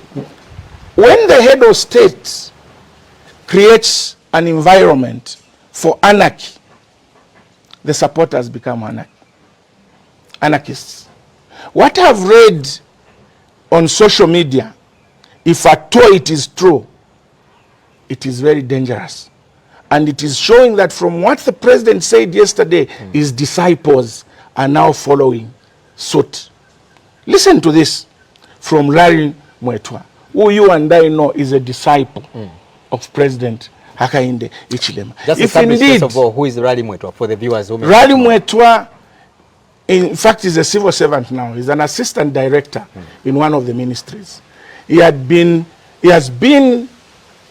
when the head of state creates an environment for anarchy, the supporters become anarchists. What I've read on social media, if at all it is true, it is very dangerous. And it is showing that from what the president said yesterday, his disciples are now following suit. Listen to this from Larry Mwetwa, who you and I know is a disciple of President Hakainde Hichilema. Just establish first of all, who is Larry Mwetwa for the viewers who may Larry Mwetwa, in fact, is a civil servant now. He's an assistant director in one of the ministries. He has been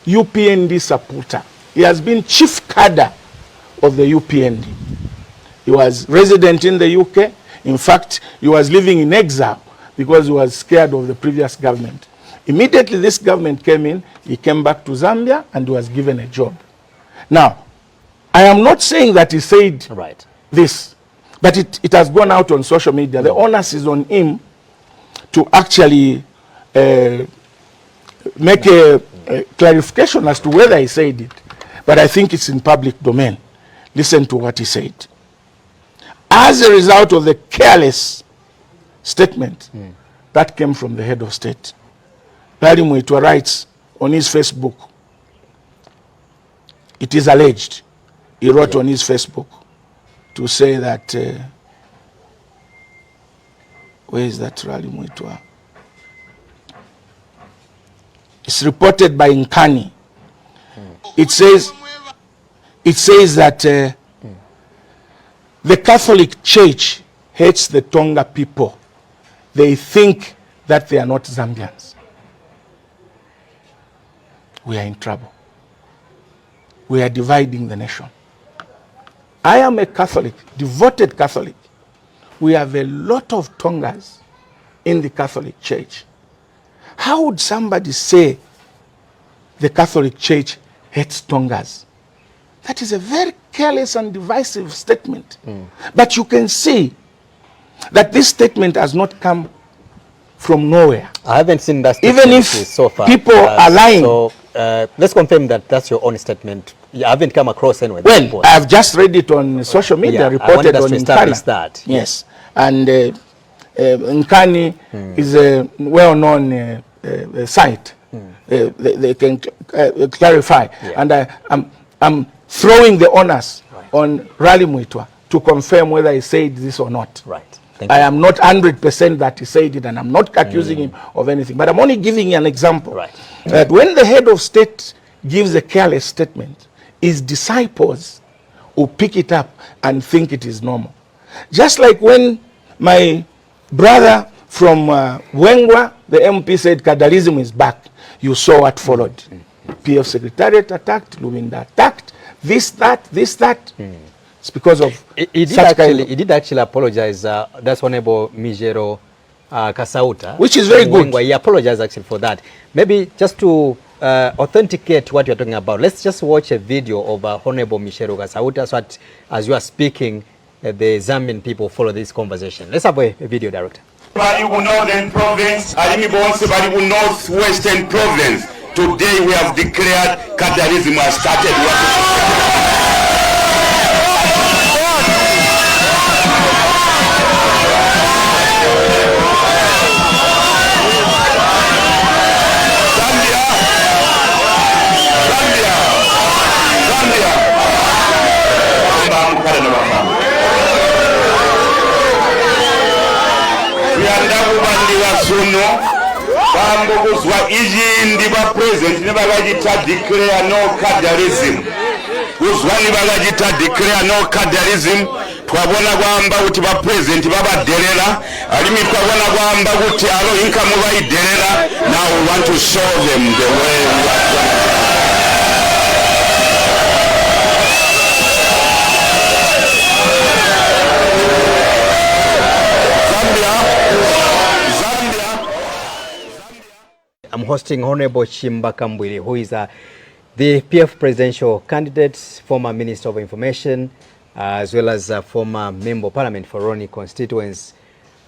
UPND supporter. He has been chief cadre of the UPND. He was resident in the UK. In fact, he was living in exile because he was scared of the previous government. Immediately this government came in, he came back to Zambia and was given a job. Now, I am not saying that he said this, but it has gone out on social media. The onus is on him to actually make a clarification as to whether he said it. But I think it's in public domain. Listen to what he said. As a result of the careless statement that came from the head of state, Larry Mwetwa writes on his Facebook, it is alleged, he wrote on his Facebook to say that, where is that Larry Mwetwa? It's reported by Nkani. It says that the Catholic Church hates the Tonga people. They think that they are not Zambians. We are in trouble. We are dividing the nation. I am a Catholic, devoted Catholic. We have a lot of Tongas in the Catholic Church. How would somebody say the Catholic Church hates Tongas? That is a very careless and divisive statement. But you can see that this statement has not come from nowhere. I haven't seen that statement. Even if so far, people are lying. So let's confirm that that's your own statement. You haven't come across anywhere. Well, I've just read it on social media, reported on Nkani. That. Yes. And Nkani is a well-known site. They can clarify. And I'm throwing the onus on Larry Mwetwa to confirm whether he said this or not. Right. I am not 100% that he said it, and I'm not accusing him of anything. But I'm only giving an example. That when the head of state gives a careless statement, his disciples will pick it up and think it is normal. Just like when my brother from Wengwa, the MP, said Kadalism is back, you saw what followed. PF Secretariat attacked, Luminda attacked, this, that. It's because of he did actually apologize. That's Honorable Mijero Kasauta. Which is very good. He apologized actually for that. Maybe just to authenticate what you're talking about, let's just watch a video of Honorable Mijero Kasauta so that as you are speaking, the Zambian people follow this conversation. Let's have a video, director. Northern Province, Northwestern Province. Today we have declared Kadarism has started. Bamboguzwa izindi ba president ne bagita declare no cadarism. Uzwani bagita declare no cadarism. Twabona gwamba uti ba president babaderera alimi twabona gwamba uti alo inkamu bayiderera. Now we want to show them the way we are. I'm hosting Honorable Chishimba Kambwili, who is the PF presidential candidate, former Minister of Information, as well as former Member of Parliament for Roni constituents.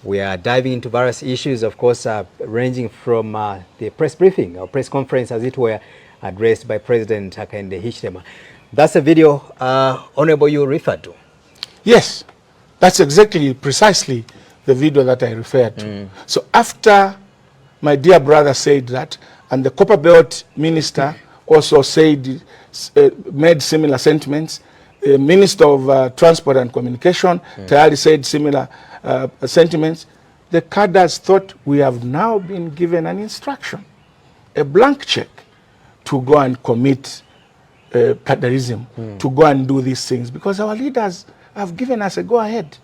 We are diving into various issues, of course, ranging from the press briefing or press conference, as it were, addressed by President Hakainde Hichilema. That's a video, Honorable, you referred to. Yes, that's exactly, precisely the video that I referred to. So after my dear brother said that, and the Copper Belt minister also said, made similar sentiments, the Minister of Transport and Communication Tayari said similar sentiments, the cadres thought we have now been given an instruction, a blank check, to go and commit cadreism, to go and do these things, because our leaders have given us a go-ahead.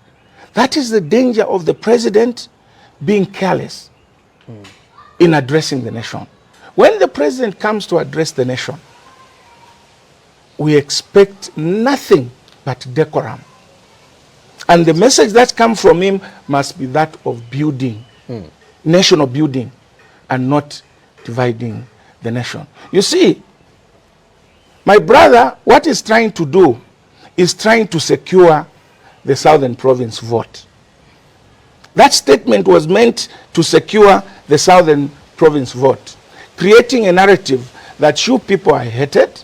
That is the danger of the president being careless in addressing the nation. When the president comes to address the nation, we expect nothing but decorum. And the message that comes from him must be that of building, national building, and not dividing the nation. You see, my brother, what he's trying to do is trying to secure the Southern Province vote. That statement was meant to secure the Southern Province vote, creating a narrative that you people are hated,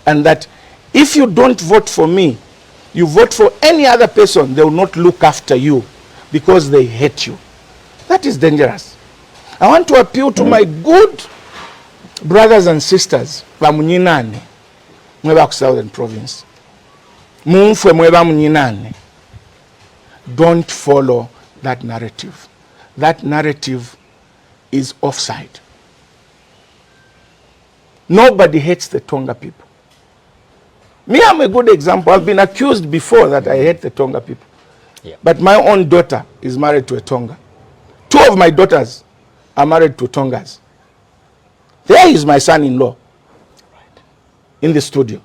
and that if you don't vote for me, you vote for any other person, they will not look after you because they hate you. That is dangerous. I want to appeal to my good brothers and sisters, Bamunyinane, mweba Southern Province. Mumfwe mweba munyinane. Don't follow that narrative. That narrative is offside. Nobody hates the Tonga people. Me, I'm a good example. I've been accused before that I hate the Tonga people. Yeah. But my own daughter is married to a Tonga. 2 of my daughters are married to Tongas. There is my son-in-law in the studio.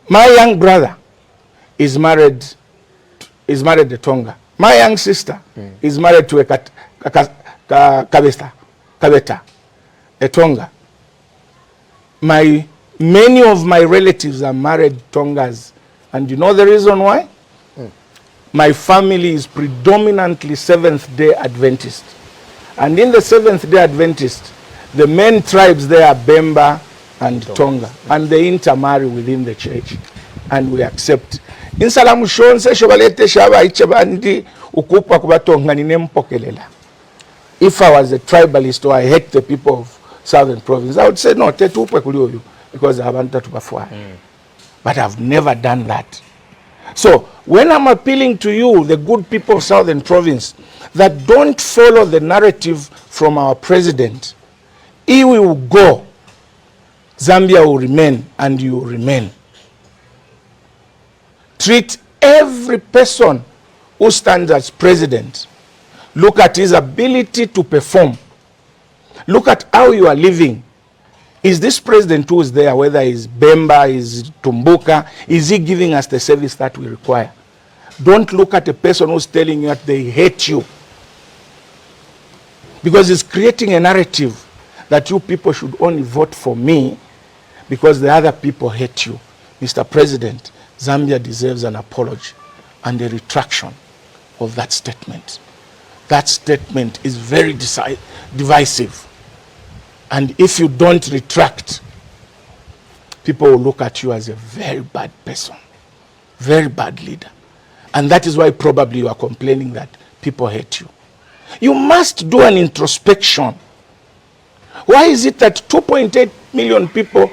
My young brother is married to Tonga. My young sister is married to a Kabeta, a Tonga. Many of my relatives are married Tongas. And you know the reason why? My family is predominantly Seventh-day Adventist. And in the Seventh-day Adventist, the main tribes there are Bemba and Tonga. And they intermarry within the church. And we accept. Insalamu shonse shobalete shaba ichebandi ukupa kubatonga ninempokelela. If I was a tribalist or I hate the people of Southern Province, I would say no, tetupe kuliyo, because I haven't to before. But I've never done that. So when I'm appealing to you, the good people of Southern Province, that don't follow the narrative from our president, he will go, Zambia will remain, and you will remain. Treat every person who stands as president. Look at his ability to perform. Look at how you are living. Is this president who is there, whether he's Bemba, is Tumbuka, is he giving us the service that we require? Don't look at a person who's telling you that they hate you. Because he's creating a narrative that you people should only vote for me because the other people hate you. Mr. President, Zambia deserves an apology and a retraction of that statement. That statement is very divisive. And if you don't retract, people will look at you as a very bad person, very bad leader. And that is why probably you are complaining that people hate you. You must do an introspection. Why is it that 2.8 million people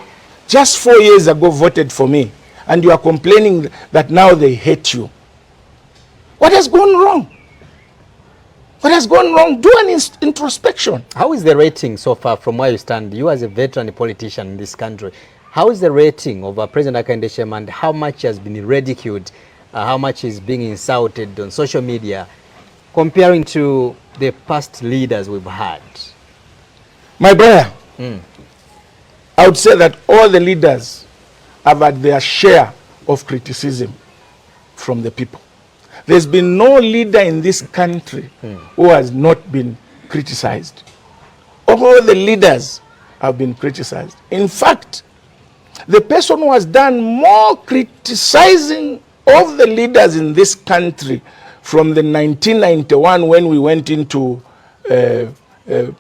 just 4 years ago voted for me, and you are complaining that now they hate you? What has gone wrong? What has gone wrong? Do an introspection. How is the rating so far from where you stand? You as a veteran politician in this country, how is the rating of President Hakainde Hichilema, and how much has been ridiculed, how much is being insulted on social media, comparing to the past leaders we've had? My brother, I would say that all the leaders have had their share of criticism from the people. There's been no leader in this country who has not been criticized. All the leaders have been criticized. In fact, the person who has done more criticizing of the leaders in this country from the 1991 when we went into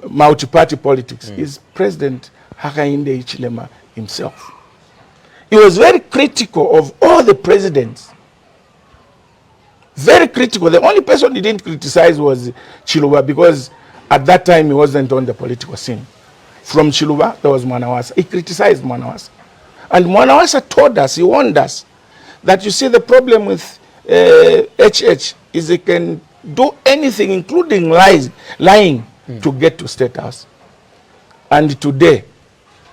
multi-party politics is President Hakainde Hichilema himself. He was very critical of all the presidents. Very critical. The only person he didn't criticize was Chiluba, because at that time he wasn't on the political scene. From Chiluba, there was Mwanawasa. He criticized Mwanawasa. And Mwanawasa told us, he warned us, that you see the problem with HH is they can do anything, including lying to get to State House. And today,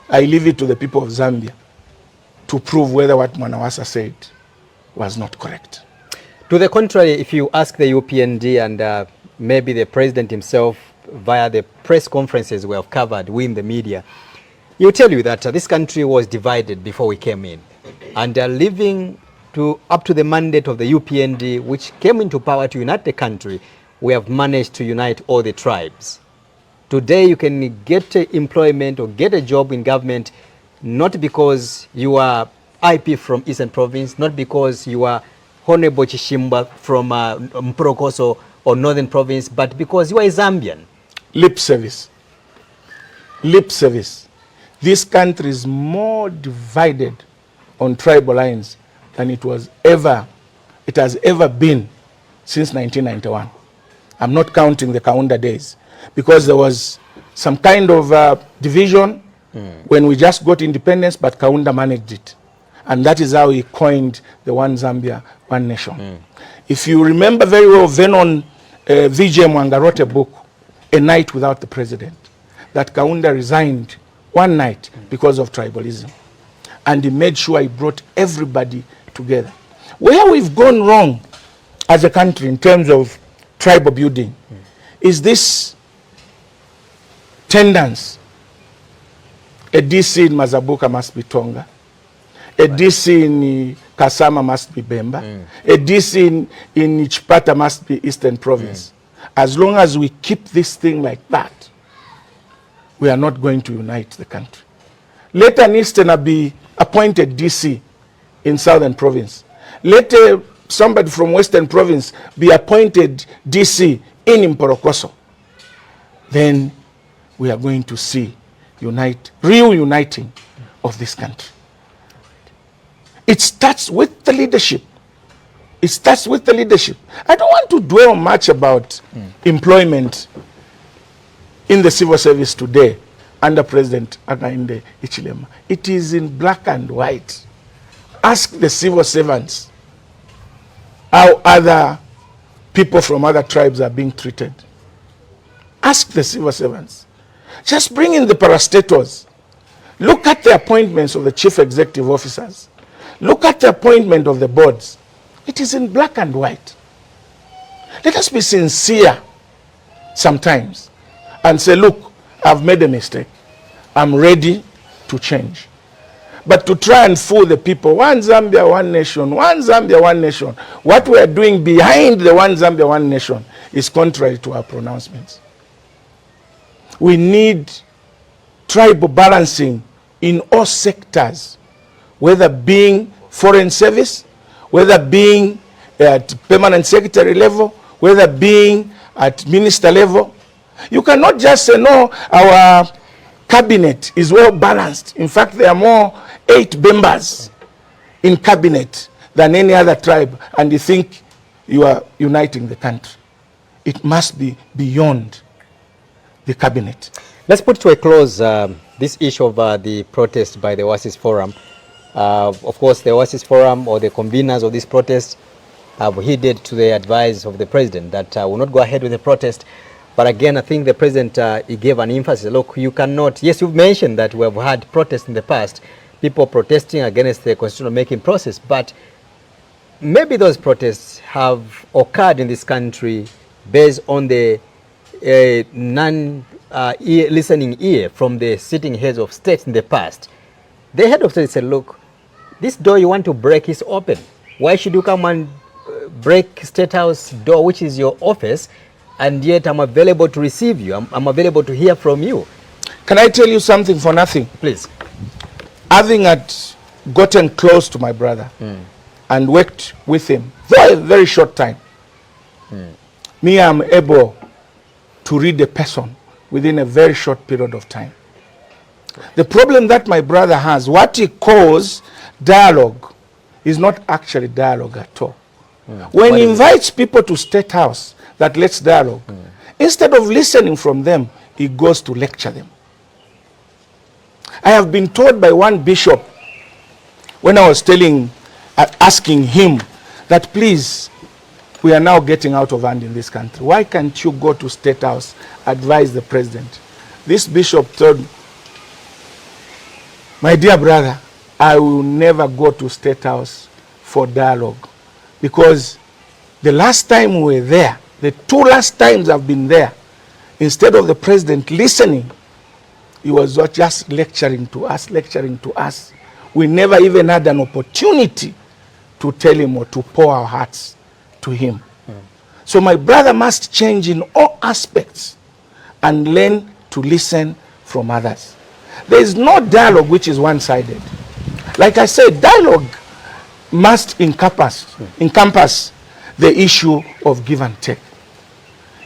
I leave it to the people of Zambia to prove whether what Mwanawasa said was not correct. To the contrary, if you ask the UPND and maybe the president himself via the press conferences we have covered with the media, he'll tell you that this country was divided before we came in. And living up to the mandate of the UPND, which came into power to unite the country, we have managed to unite all the tribes. Today you can get employment or get a job in government not because you are IP from Eastern Province, not because you are Honorable Chishimba from Mprokoso or Northern Province, but because you are a Zambian. Lip service. Lip service. This country is more divided on tribal lines than it has ever been since 1991. I'm not counting the Kaunda days, because there was some kind of division when we just got independence, but Kaunda managed it. And that is how he coined the One Zambia, One Nation. If you remember very well, Venon Vijay Mwanga wrote a book, A Night Without the President, that Kaunda resigned one night because of tribalism. And he made sure he brought everybody together. Where we've gone wrong as a country in terms of tribal building is this tendency. A DC in Mazabuka must be Tonga. A DC in Kasama must be Bemba. A DC in Chipata must be Eastern Province. As long as we keep this thing like that, we are not going to unite the country. Let an Easterner be appointed DC in Southern Province. Let somebody from Western Province be appointed DC in Mporokoso. Then we are going to see real uniting of this country. It starts with the leadership. It starts with the leadership. I don't want to dwell much about employment in the civil service today under President Hakainde Hichilema. It is in black and white. Ask the civil servants how other people from other tribes are being treated. Ask the civil servants. Just bring in the parastatals. Look at the appointments of the chief executive officers. Look at the appointment of the boards. It is in black and white. Let us be sincere sometimes and say, look, I've made a mistake. I'm ready to change. But to try and fool the people, One Zambia, One Nation, One Zambia, One Nation, what we are doing behind the One Zambia, One Nation is contrary to our pronouncements. We need tribal balancing in all sectors, whether being foreign service, whether being at permanent secretary level, whether being at minister level. You cannot just say, no, our cabinet is well balanced. In fact, there are more 8 members in cabinet than any other tribe, and you think you are uniting the country. It must be beyond the cabinet. Let's put to a close this issue of the protest by the Oasis Forum. Of course, the Oasis Forum or the conveners of this protest have heeded to the advice of the president that will not go ahead with the protest. But again, I think the president he gave an emphasis. Look, you cannot. Yes, you've mentioned that we have had protests in the past, people protesting against the constitutional making process. But maybe those protests have occurred in this country based on the listening ear from the sitting heads of states in the past. The head of state said, look, this door you want to break is open. Why should you come and break State House door, which is your office, and yet I'm available to receive you. I'm available to hear from you. Can I tell you something for nothing? Please. Having gotten close to my brother and worked with him for a very short time, Me, I'm able to read a person within a very short period of time. The problem that my brother has, what he calls dialogue, is not actually dialogue at all. When he invites people to State House that let's dialogue, instead of listening from them, he goes to lecture them. I have been told by one bishop when I was asking him that please, we are now getting out of hand in this country. Why can't you go to State House, advise the president? This bishop told, my dear brother, I will never go to State House for dialogue, because the last time we were there, the 2 last times I've been there, instead of the president listening, he was just lecturing to us. We never even had an opportunity to tell him or to pour our hearts to him. So my brother must change in all aspects and learn to listen from others. There is no dialogue which is one-sided. Like I said, dialogue must encompass the issue of give and take.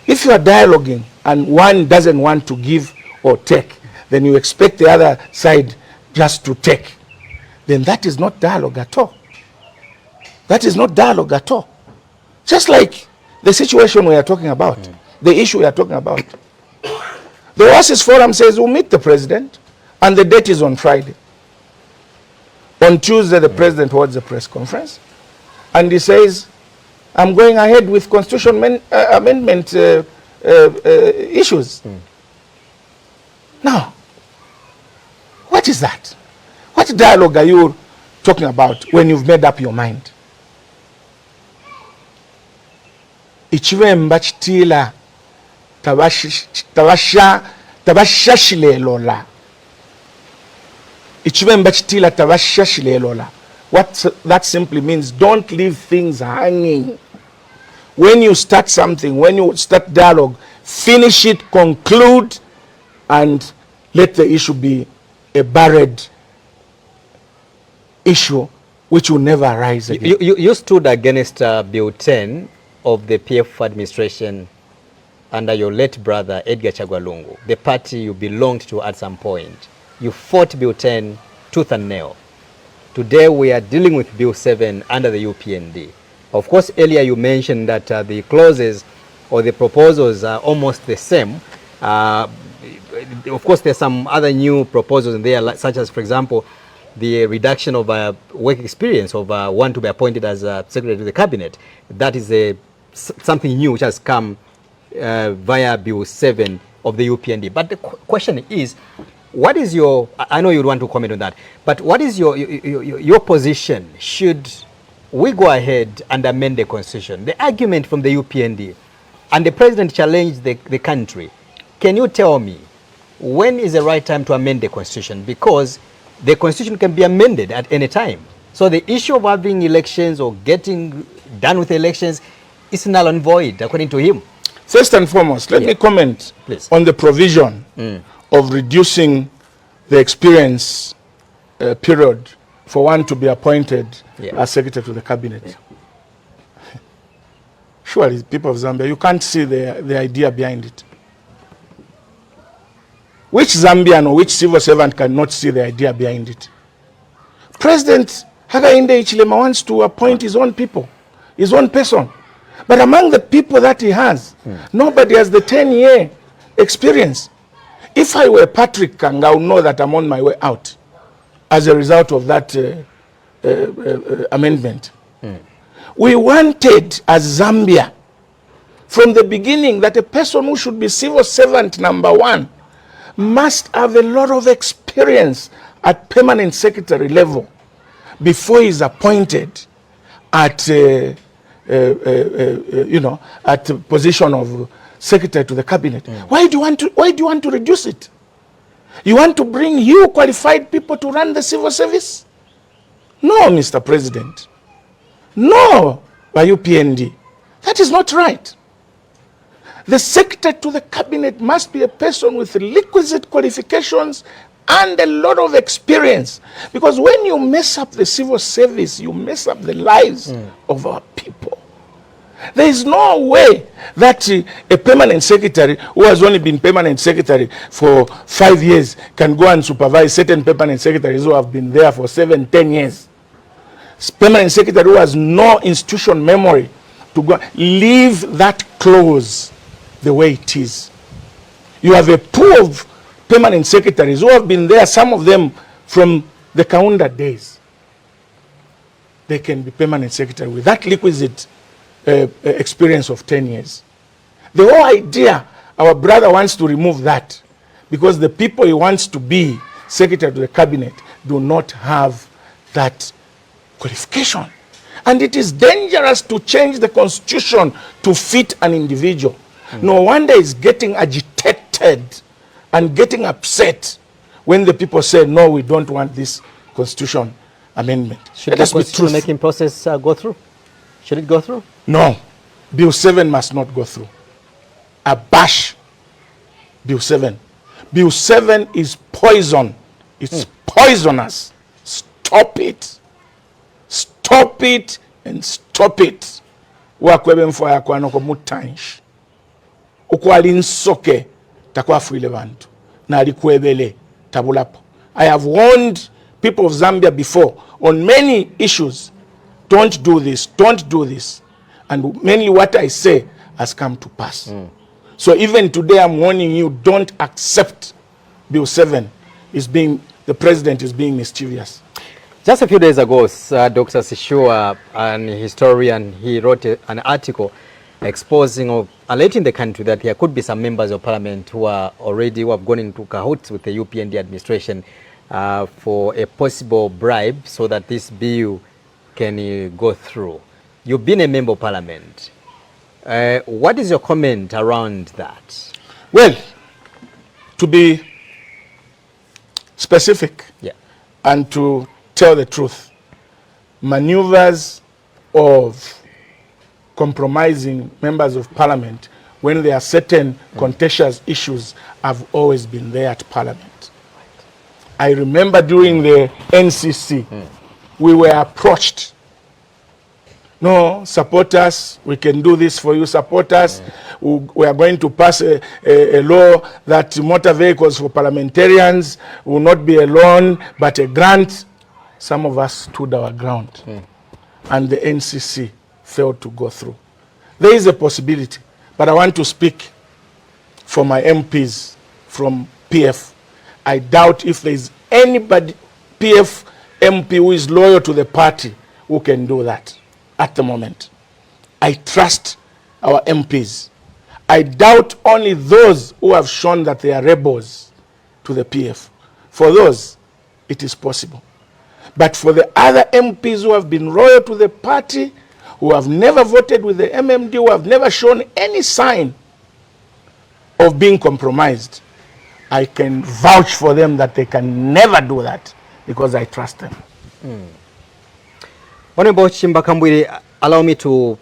If you are dialoguing and one doesn't want to give or take, then you expect the other side just to take, then that is not dialogue at all. That is not dialogue at all. Just like the situation we are talking about, the issue we are talking about. The Oasis Forum says we'll meet the president, and the date is on Friday. On Tuesday, the president holds a press conference, and he says, I'm going ahead with constitution amendment issues. Now, what is that? What dialogue are you talking about when you've made up your mind? Ichivemba chitila tabashashilelola. Ichivemba chitila tabashashilelola. What that simply means, don't leave things hanging. When you start something, when you start dialogue, finish it, conclude, and let the issue be a buried issue which will never arise again. You stood against Bill 10 of the PF administration under your late brother Edgar Chagwa Lungu, the party you belonged to at some point. You fought Bill 10 tooth and nail. Today we are dealing with Bill 7 under the UPND. Of course, earlier you mentioned that the clauses or the proposals are almost the same. Of course, there's some other new proposals in there, such as, for example, the reduction of work experience of one to be appointed as a secretary to the cabinet. That is something new which has come via Bill 7 of the UPND. But the question is, what is your, I know you'd want to comment on that, but what is your position? Should we go ahead and amend the constitution? The argument from the UPND, and the president challenged the country. Can you tell me, when is the right time to amend the constitution? Because the constitution can be amended at any time. So the issue of having elections or getting done with elections is null and void, according to him. First and foremost, let me comment on the provision of reducing the experience period for one to be appointed as secretary to the cabinet. Surely, people of Zambia, you can't see the idea behind it. Which Zambian or which civil servant cannot see the idea behind it? President Hakainde Hichilema wants to appoint his own people, his own person. But among the people that he has, nobody has the 10-year experience. If I were Patrick Kang, I would know that I'm on my way out as a result of that amendment. We wanted, as Zambia, from the beginning, that a person who should be civil servant number one must have a lot of experience at permanent secretary level before he's appointed at at the position of secretary to the cabinet. Why do you want to reduce it? You want to bring qualified people to run the civil service? No, Mr. President. No, by UPND. That is not right. The secretary to the cabinet must be a person with requisite qualifications and a lot of experience. Because when you mess up the civil service, you mess up the lives of our people. There is no way that a permanent secretary who has only been permanent secretary for 5 years can go and supervise certain permanent secretaries who have been there for 7, 10 years. Permanent secretary who has no institution memory to go. Leave that clause the way it is. You have a pool of permanent secretaries who have been there, some of them from the Kaunda days. They can be permanent secretary with that requisite experience of 10 years. The whole idea, our brother wants to remove that because the people he wants to be secretary to the cabinet do not have that qualification. And it is dangerous to change the constitution to fit an individual. No wonder he's getting agitated and getting upset when the people say, no, we don't want this constitution amendment. Should the constitution making process go through? Should it go through? No. Bill 7 must not go through. Abash Bill 7. Bill 7 is poison. It's poisonous. Stop it. Stop it and stop it. Wakwebe mfo yakwano ko mutanshi. Ukwali nsoke takwa fuile bantu. Na alikwebele tabulapo. I have warned people of Zambia before on many issues. Don't do this. Don't do this. And mainly what I say has come to pass. So even today I'm warning you, don't accept Bill 7 the president is being mischievous. Just a few days ago, Dr. Sishua, an historian, he wrote an article exposing or alerting the country that there could be some members of parliament who have gone into cahoots with the UPND administration for a possible bribe so that this bill can go through. You've been a member of parliament. What is your comment around that? Well, to be specific and to tell the truth, maneuvers of compromising members of parliament when there are certain contentious issues have always been there at parliament. I remember during the NCC, we were approached. No, support us, we can do this for you, support us. We are going to pass a law that motor vehicles for parliamentarians will not be a loan but a grant. Some of us stood our ground and the NCC failed to go through. There is a possibility, but I want to speak for my MPs from PF. I doubt if there is anybody, PF MP who is loyal to the party who can do that at the moment. I trust our MPs. I doubt only those who have shown that they are rebels to the PF. For those, it is possible. But for the other MPs who have been loyal to the party, who have never voted with the MMD, who have never shown any sign of being compromised, I can vouch for them that they can never do that because I trust them. Honorable Chishimba Kambwili, allow me to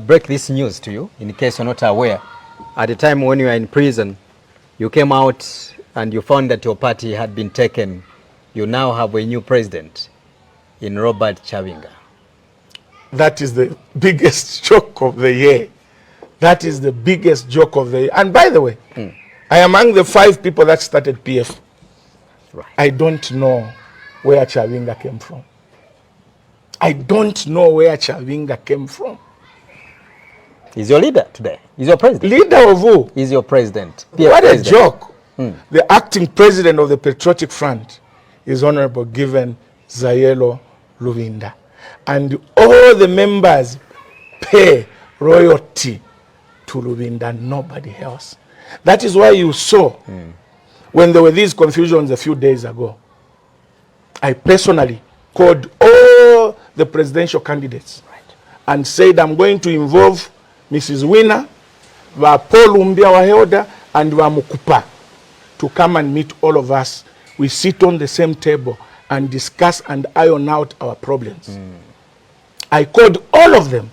break this news to you in case you're not aware. At the time when you were in prison, you came out and you found that your party had been taken. You now have a new president in Robert Chavinga. That is the biggest joke of the year. That is the biggest joke of the year. And by the way, I am among the 5 people that started PF. Right. I don't know where Chavinga came from. I don't know where Chavinga came from. He's your leader today. He's your president. Leader of who? He's your president. PF What president. a joke. The acting president of the Patriotic Front is Honorable Given Zayelo Luvinda. And all the members pay royalty to Luvinda, nobody else. That is why you saw when there were these confusions a few days ago, I personally called all the presidential candidates and said, I'm going to involve Mrs. Winner, Paul Umbia Waheoda, and Mukupa to come and meet all of us. We sit on the same table and discuss and iron out our problems. I called all of them.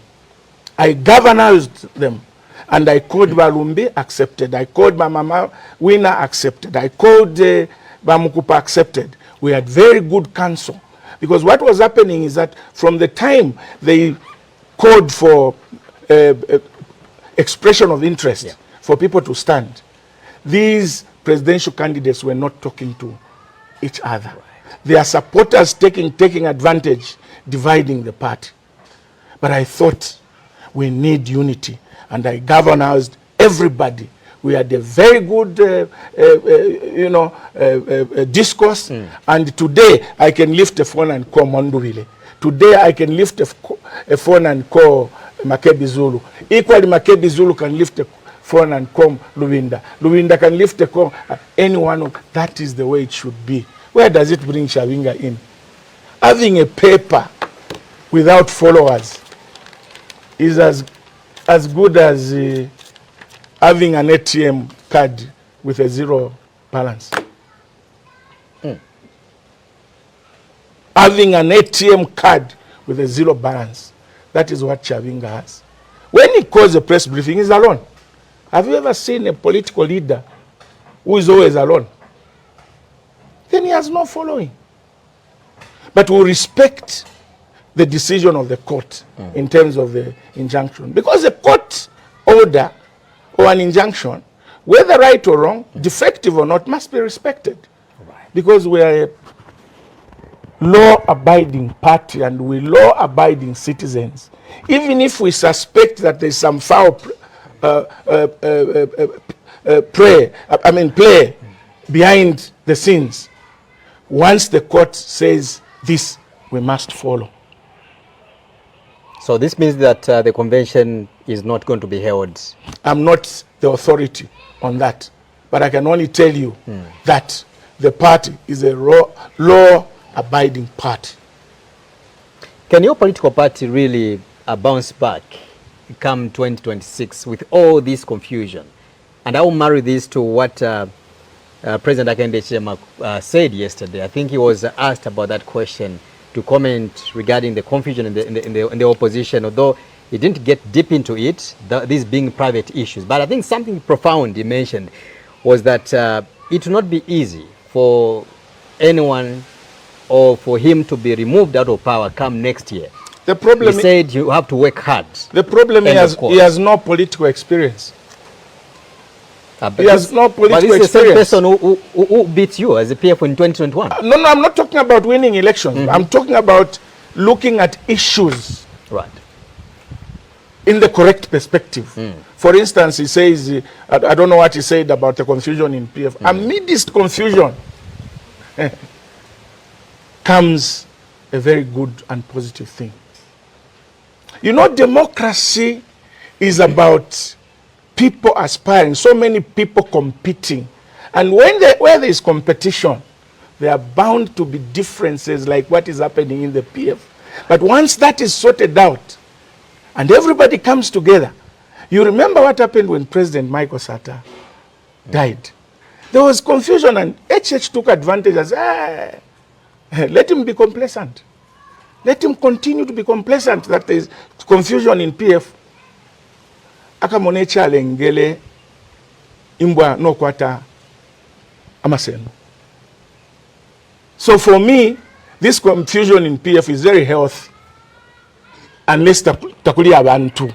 I governized them. And I called Balumbi, accepted. I called Mama Winner, accepted. I called Bamukupa, accepted. We had very good counsel. Because what was happening is that from the time they called for expression of interest for people to stand. These presidential candidates were not talking to each other. Their supporters taking advantage, dividing the party. But I thought we need unity, and I galvanized everybody. We had a very good, discourse, and today I can lift a phone and call Monduvile. Today I can lift a phone and call Makebi Zulu. Equally, Makebi Zulu can lift a phone and call Luwinda. Luwinda can lift a call. Anyone. That is the way it should be. Where does it bring Chawinga in? Having a paper without followers is as good as having an ATM card with a zero balance. Having an ATM card with a zero balance. That is what Chawinga has. When he calls a press briefing, he's alone. Have you ever seen a political leader who is always alone? Then he has no following. But we respect the decision of the court in terms of the injunction. Because a court order or an injunction, whether right or wrong, defective or not, must be respected. Right. Because we are a law-abiding party and we law-abiding citizens. Even if we suspect that there's some foul play behind the scenes, once the court says this, we must follow. So this means that the convention is not going to be held. I'm not the authority on that, but I can only tell you that the party is a law-abiding party. Can your political party really bounce back come 2026 with all this confusion? And I will marry this to what President Hakainde Hichilema said yesterday. I think he was asked about that question to comment regarding the confusion in the opposition, although he didn't get deep into it, these being private issues. But I think something profound he mentioned was that it will not be easy for anyone or for him to be removed out of power come next year. The problem he said you have to work hard. The problem is he has no political experience. He has no political experience. But he's the same person who beat you as a PF in 2021. No, I'm not talking about winning elections. I'm talking about looking at issues in the correct perspective. For instance, he says, I don't know what he said about the confusion in PF. Amid this confusion comes a very good and positive thing. You know, democracy is about people aspiring, so many people competing. And where there is competition, there are bound to be differences like what is happening in the PF. But once that is sorted out and everybody comes together, you remember what happened when President Michael Sata died. There was confusion and HH took advantage and said, let him be complacent. Let him continue to be complacent that there is confusion in PF. Akamonecha lengele imbwa no kwata amaseno. So for me, this confusion in PF is very healthy. Unless takuli abantu,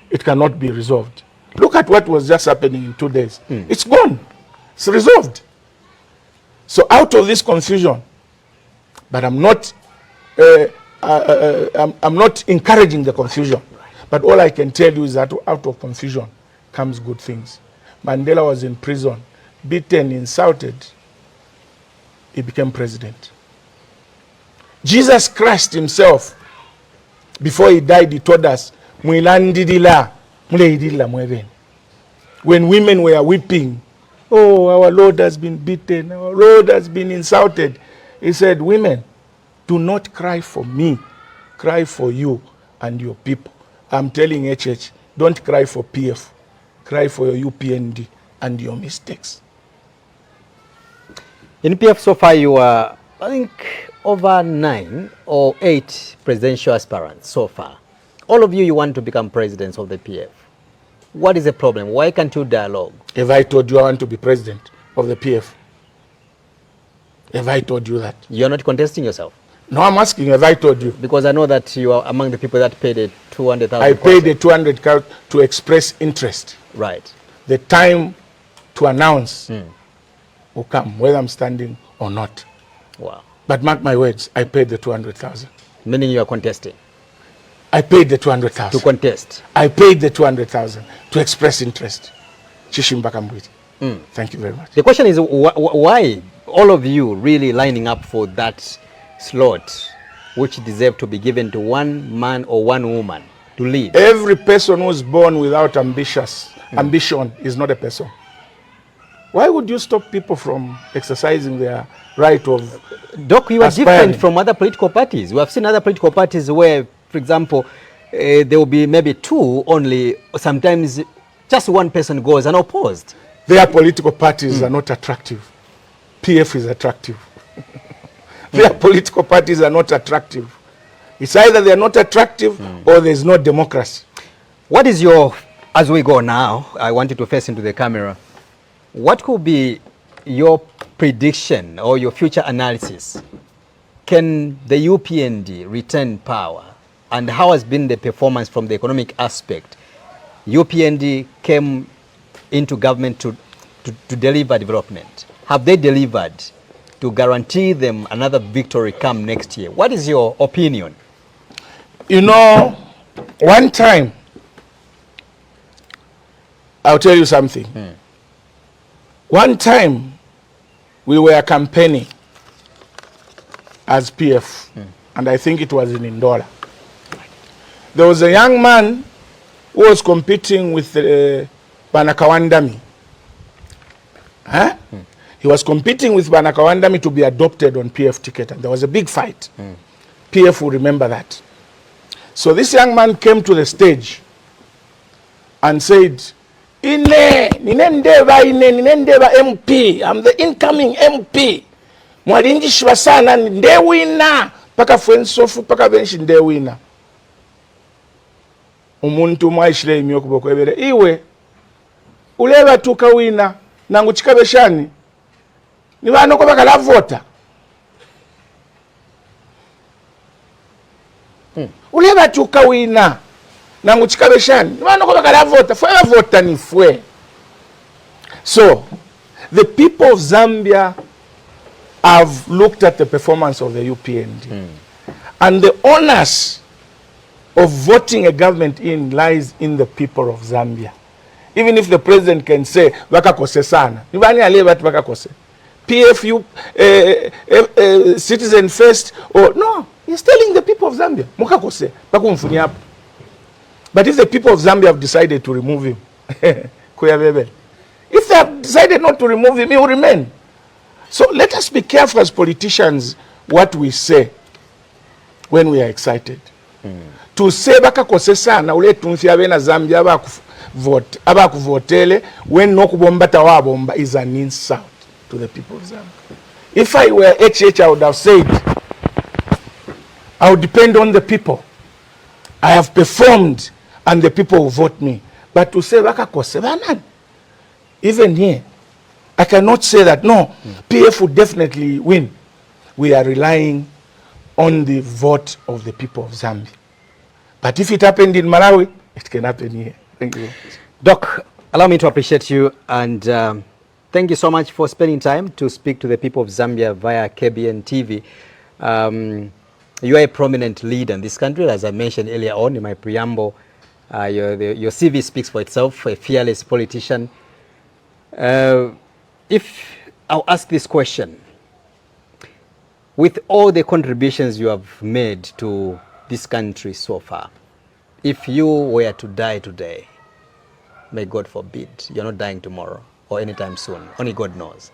it cannot be resolved. Look at what was just happening in 2 days. It's gone. It's resolved. So out of this confusion, but I'm not encouraging the confusion. But all I can tell you is that out of confusion comes good things. Mandela was in prison, beaten, insulted. He became president. Jesus Christ himself, before he died, he told us, when women were weeping, oh, our Lord has been beaten, our Lord has been insulted. He said, women, do not cry for me, cry for you and your people. I'm telling HH, don't cry for PF. Cry for your UPND and your mistakes. In PF so far you are, I think, over 9 or 8 presidential aspirants so far. All of you want to become presidents of the PF. What is the problem? Why can't you dialogue? Have I told you I want to be president of the PF? Have I told you that? You're not contesting yourself? No, I'm asking, have I told you? Because I know that you are among the people that paid the 200,000. I paid the 200,000 to express interest. Right. The time to announce will come, whether I'm standing or not. Wow. But mark my words, I paid the 200,000. Meaning you are contesting? I paid the 200,000. To contest? I paid the 200,000 to express interest. Chishimba Kambwili. Thank you very much. The question is why all of you really lining up for that slot, which deserve to be given to one man or one woman to lead? Every person who's born without ambition is not a person. Why would you stop people from exercising their right of Doc, you are aspiring? different from other political parties. We have seen other political parties where, for example, there will be maybe two only, sometimes just one person goes unopposed. Their political parties are not attractive. PF is attractive. Their political parties are not attractive. It's either they are not attractive or there's no democracy. What is your, as we go now, I want you to face into the camera, what could be your prediction or your future analysis? Can the UPND return power? And how has been the performance from the economic aspect? UPND came into government to deliver development. Have they delivered to guarantee them another victory come next year? What is your opinion? You know, one time, I'll tell you something. One time, we were campaigning as PF, and I think it was in Ndola. There was a young man who was competing with Banakawandami. He was competing with Banakawandami to be adopted on PF ticket, and there was a big fight. PF will remember that. So this young man came to the stage and said, ninendeba MP, I'm the incoming MP. Mwalinjishwa sana ndewina, paka fwensofu, paka benshi ndewina. Umuntu mwaishile imyoku kwebere. Iwe, uleba tuka wina, nangu chikabeshani, ni wano kwa baka la vota. Uleba tuka wina, nangu chikabeshani, ni wano kwa baka la vota. Fwe vota ni fwe. So, the people of Zambia have looked at the performance of the UPND. And the onus of voting a government in lies in the people of Zambia. Even if the president can say, wakakose sana. Nibani aleba wakakose. PFU, citizen first, or no, he's telling the people of Zambia, mukakose, bakumfuni hapo. But if the people of Zambia have decided to remove him, if they have decided not to remove him, he will remain. So let us be careful as politicians what we say when we are excited. To say bakakose sana ule tunfi abena Zambia abakuvotele when nokubombata wabomba is an insult to the people of Zambia. If I were HH, I would have said, I would depend on the people. I have performed and the people will vote me. But to say bakakose banan, even here, I cannot say that, no, PF would definitely win. We are relying on the vote of the people of Zambia. But if it happened in Malawi, it can happen here. Thank you. Doc, allow me to appreciate you and thank you so much for spending time to speak to the people of Zambia via KBN TV. You are a prominent leader in this country, as I mentioned earlier on in my preamble. Your CV speaks for itself, a fearless politician. If I'll ask this question, with all the contributions you have made to this country so far, if you were to die today, may God forbid, you're not dying tomorrow or anytime soon, only God knows.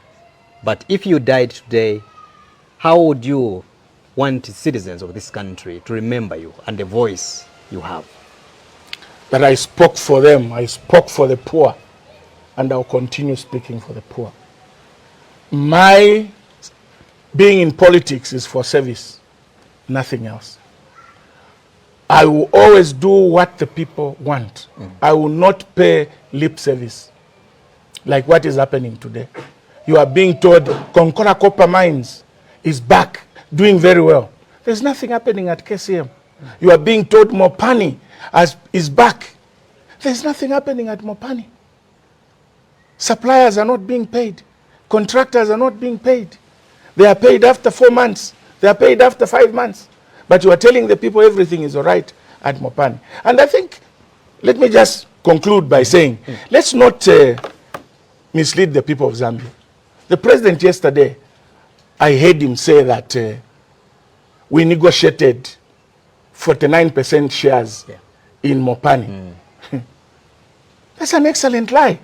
But if you died today, how would you want citizens of this country to remember you and the voice you have? That I spoke for them, I spoke for the poor, and I'll continue speaking for the poor. My being in politics is for service, nothing else. I will always do what the people want. I will not pay lip service, like what is happening today. You are being told Konkona Copper Mines is back, doing very well. There's nothing happening at KCM. You are being told Mopani is back. There's nothing happening at Mopani. Suppliers are not being paid. Contractors are not being paid. They are paid after 4 months. They are paid after 5 months. But you are telling the people everything is all right at Mopani. And I think, let me just conclude by saying, let's not mislead the people of Zambia. The president yesterday, I heard him say that we negotiated 49% shares in Mopani. That's an excellent lie.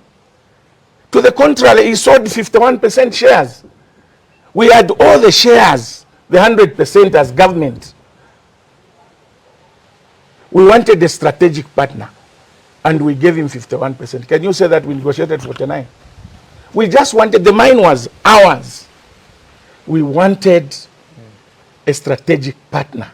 To the contrary, he sold 51% shares. We had all the shares, the 100% as government. We wanted a strategic partner, and we gave him 51%. Can you say that we negotiated 49? We just wanted, the mine was ours. We wanted a strategic partner.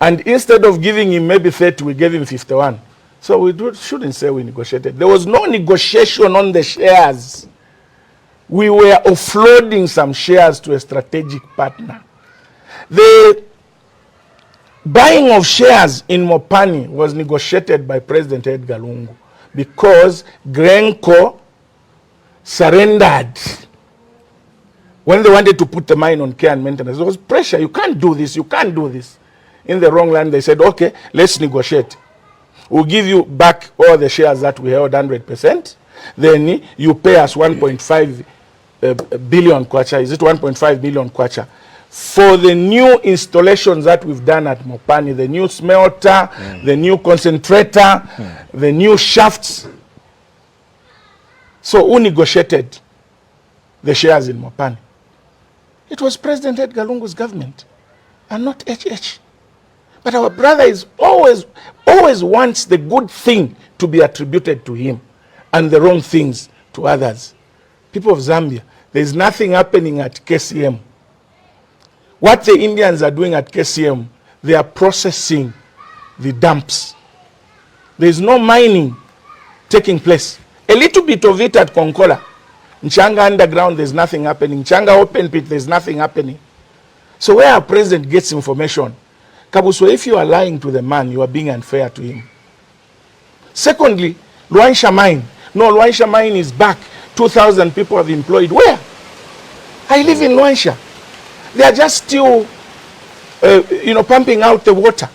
And instead of giving him maybe 30, we gave him 51. So we shouldn't say we negotiated. There was no negotiation on the shares. We were offloading some shares to a strategic partner. The buying of shares in Mopani was negotiated by President Edgar Lungu because Grenco surrendered when they wanted to put the mine on care and maintenance. There was pressure. You can't do this. You can't do this. In the wrong land, they said, okay, let's negotiate. We'll give you back all the shares that we held 100%. Then you pay us 1.5 billion kwacha. Is it 1.5 billion kwacha? For the new installations that we've done at Mopani, the new smelter, the new concentrator, the new shafts. So who negotiated the shares in Mopani? It was President Edgar Lungu's government and not HH. But our brother is always wants the good thing to be attributed to him and the wrong things to others. People of Zambia, there is nothing happening at KCM. What the Indians are doing at KCM, they are processing the dumps. There is no mining taking place. A little bit of it at Konkola. Nchanga underground, there's nothing happening. Nchanga open pit, there's nothing happening. So where our president gets information, Kabuswe, if you are lying to the man, you are being unfair to him. Secondly, Luansha mine. No, Luansha mine is back. 2,000 people have employed. Where? I live in Luansha. They are just still, pumping out the water.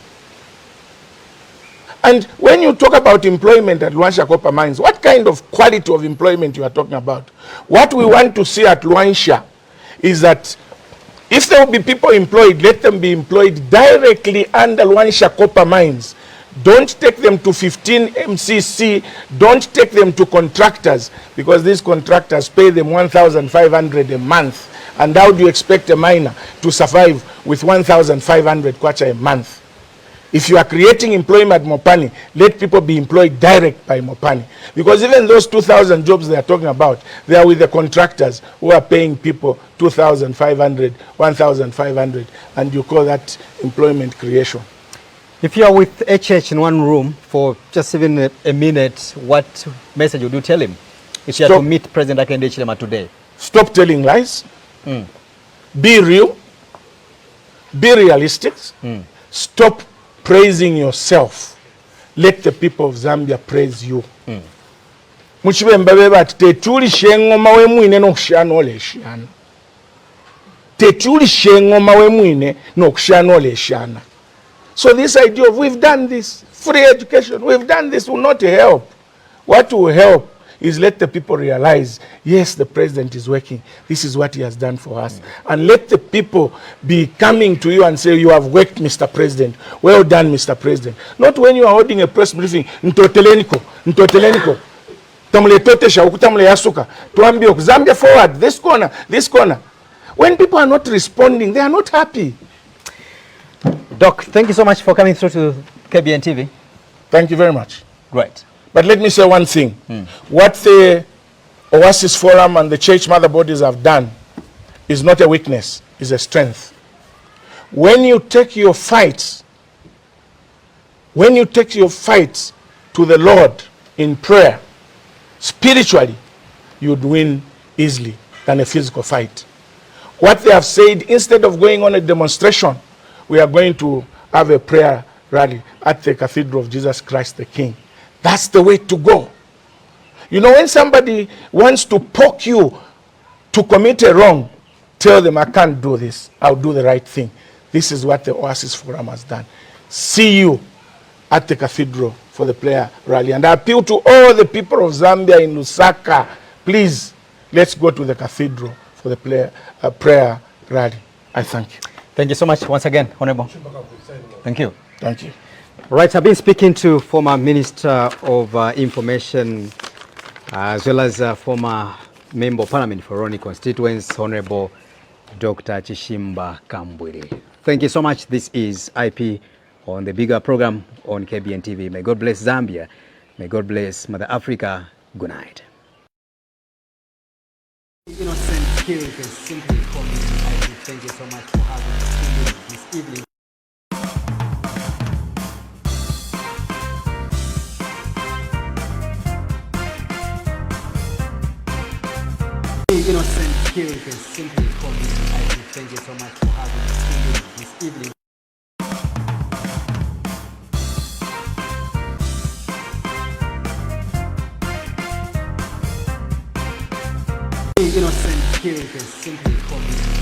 And when you talk about employment at Luansha copper mines, what kind of quality of employment you are talking about? What we want to see at Luansha is that if there will be people employed, let them be employed directly under Luansha copper mines. Don't take them to 15 MCC. Don't take them to contractors, because these contractors pay them 1,500 a month. And how do you expect a miner to survive with 1,500 kwacha a month? If you are creating employment at Mopani, let people be employed direct by Mopani. Because even those 2,000 jobs they are talking about, they are with the contractors who are paying people 2,500, 1,500, and you call that employment creation. If you are with HH in one room for just even a minute, what message would you tell him if you are to meet President Hakainde Hichilema today? Stop telling lies. Be real. Be realistic. Stop praising yourself. Let the people of Zambia praise you. Muchibemba beba tetuli shengoma we mwine no kushana ole shana. Tetuli shengoma we mwine no kushana ole shana. So this idea of we've done this, free education, we've done this will not help. What will help is let the people realize, yes, the president is working. This is what he has done for us. And let the people be coming to you and say, you have worked, Mr. President. Well done, Mr. President. Not when you are holding a press briefing, ntoteleniko. Tamletotesha, ukutamle yasuka. Tuambio, Zambia forward, this corner. When people are not responding, they are not happy. Doc, thank you so much for coming through to KBN TV. Thank you very much. Great. But let me say one thing. What the Oasis Forum and the church mother bodies have done is not a weakness, it's a strength. When you take your fights, to the Lord in prayer, spiritually, you'd win easily than a physical fight. what they have said, instead of going on a demonstration, we are going to have a prayer rally at the Cathedral of Jesus Christ the King. That's the way to go. You know, when somebody wants to poke you to commit a wrong, tell them, I can't do this. I'll do the right thing. This is what the Oasis Forum has done. See you at the Cathedral for the prayer rally. And I appeal to all the people of Zambia in Lusaka, please, let's go to the Cathedral for the prayer rally. I thank you. Thank you so much once again, Honorable. Thank you. Thank you. Right, I've been speaking to former Minister of Information as well as former Member of Parliament for Roni constituents, Honorable Dr. Chishimba Kambwili. Thank you so much. This is IP on the bigger program on KBN TV. May God bless Zambia. May God bless Mother Africa. Good night. Innocent Kiri can simply call me IP. Thank you so much for having us this evening. Innocent Kiri can simply call me IP. Thank you so much for having us this evening. Innocent Kiri can simply call me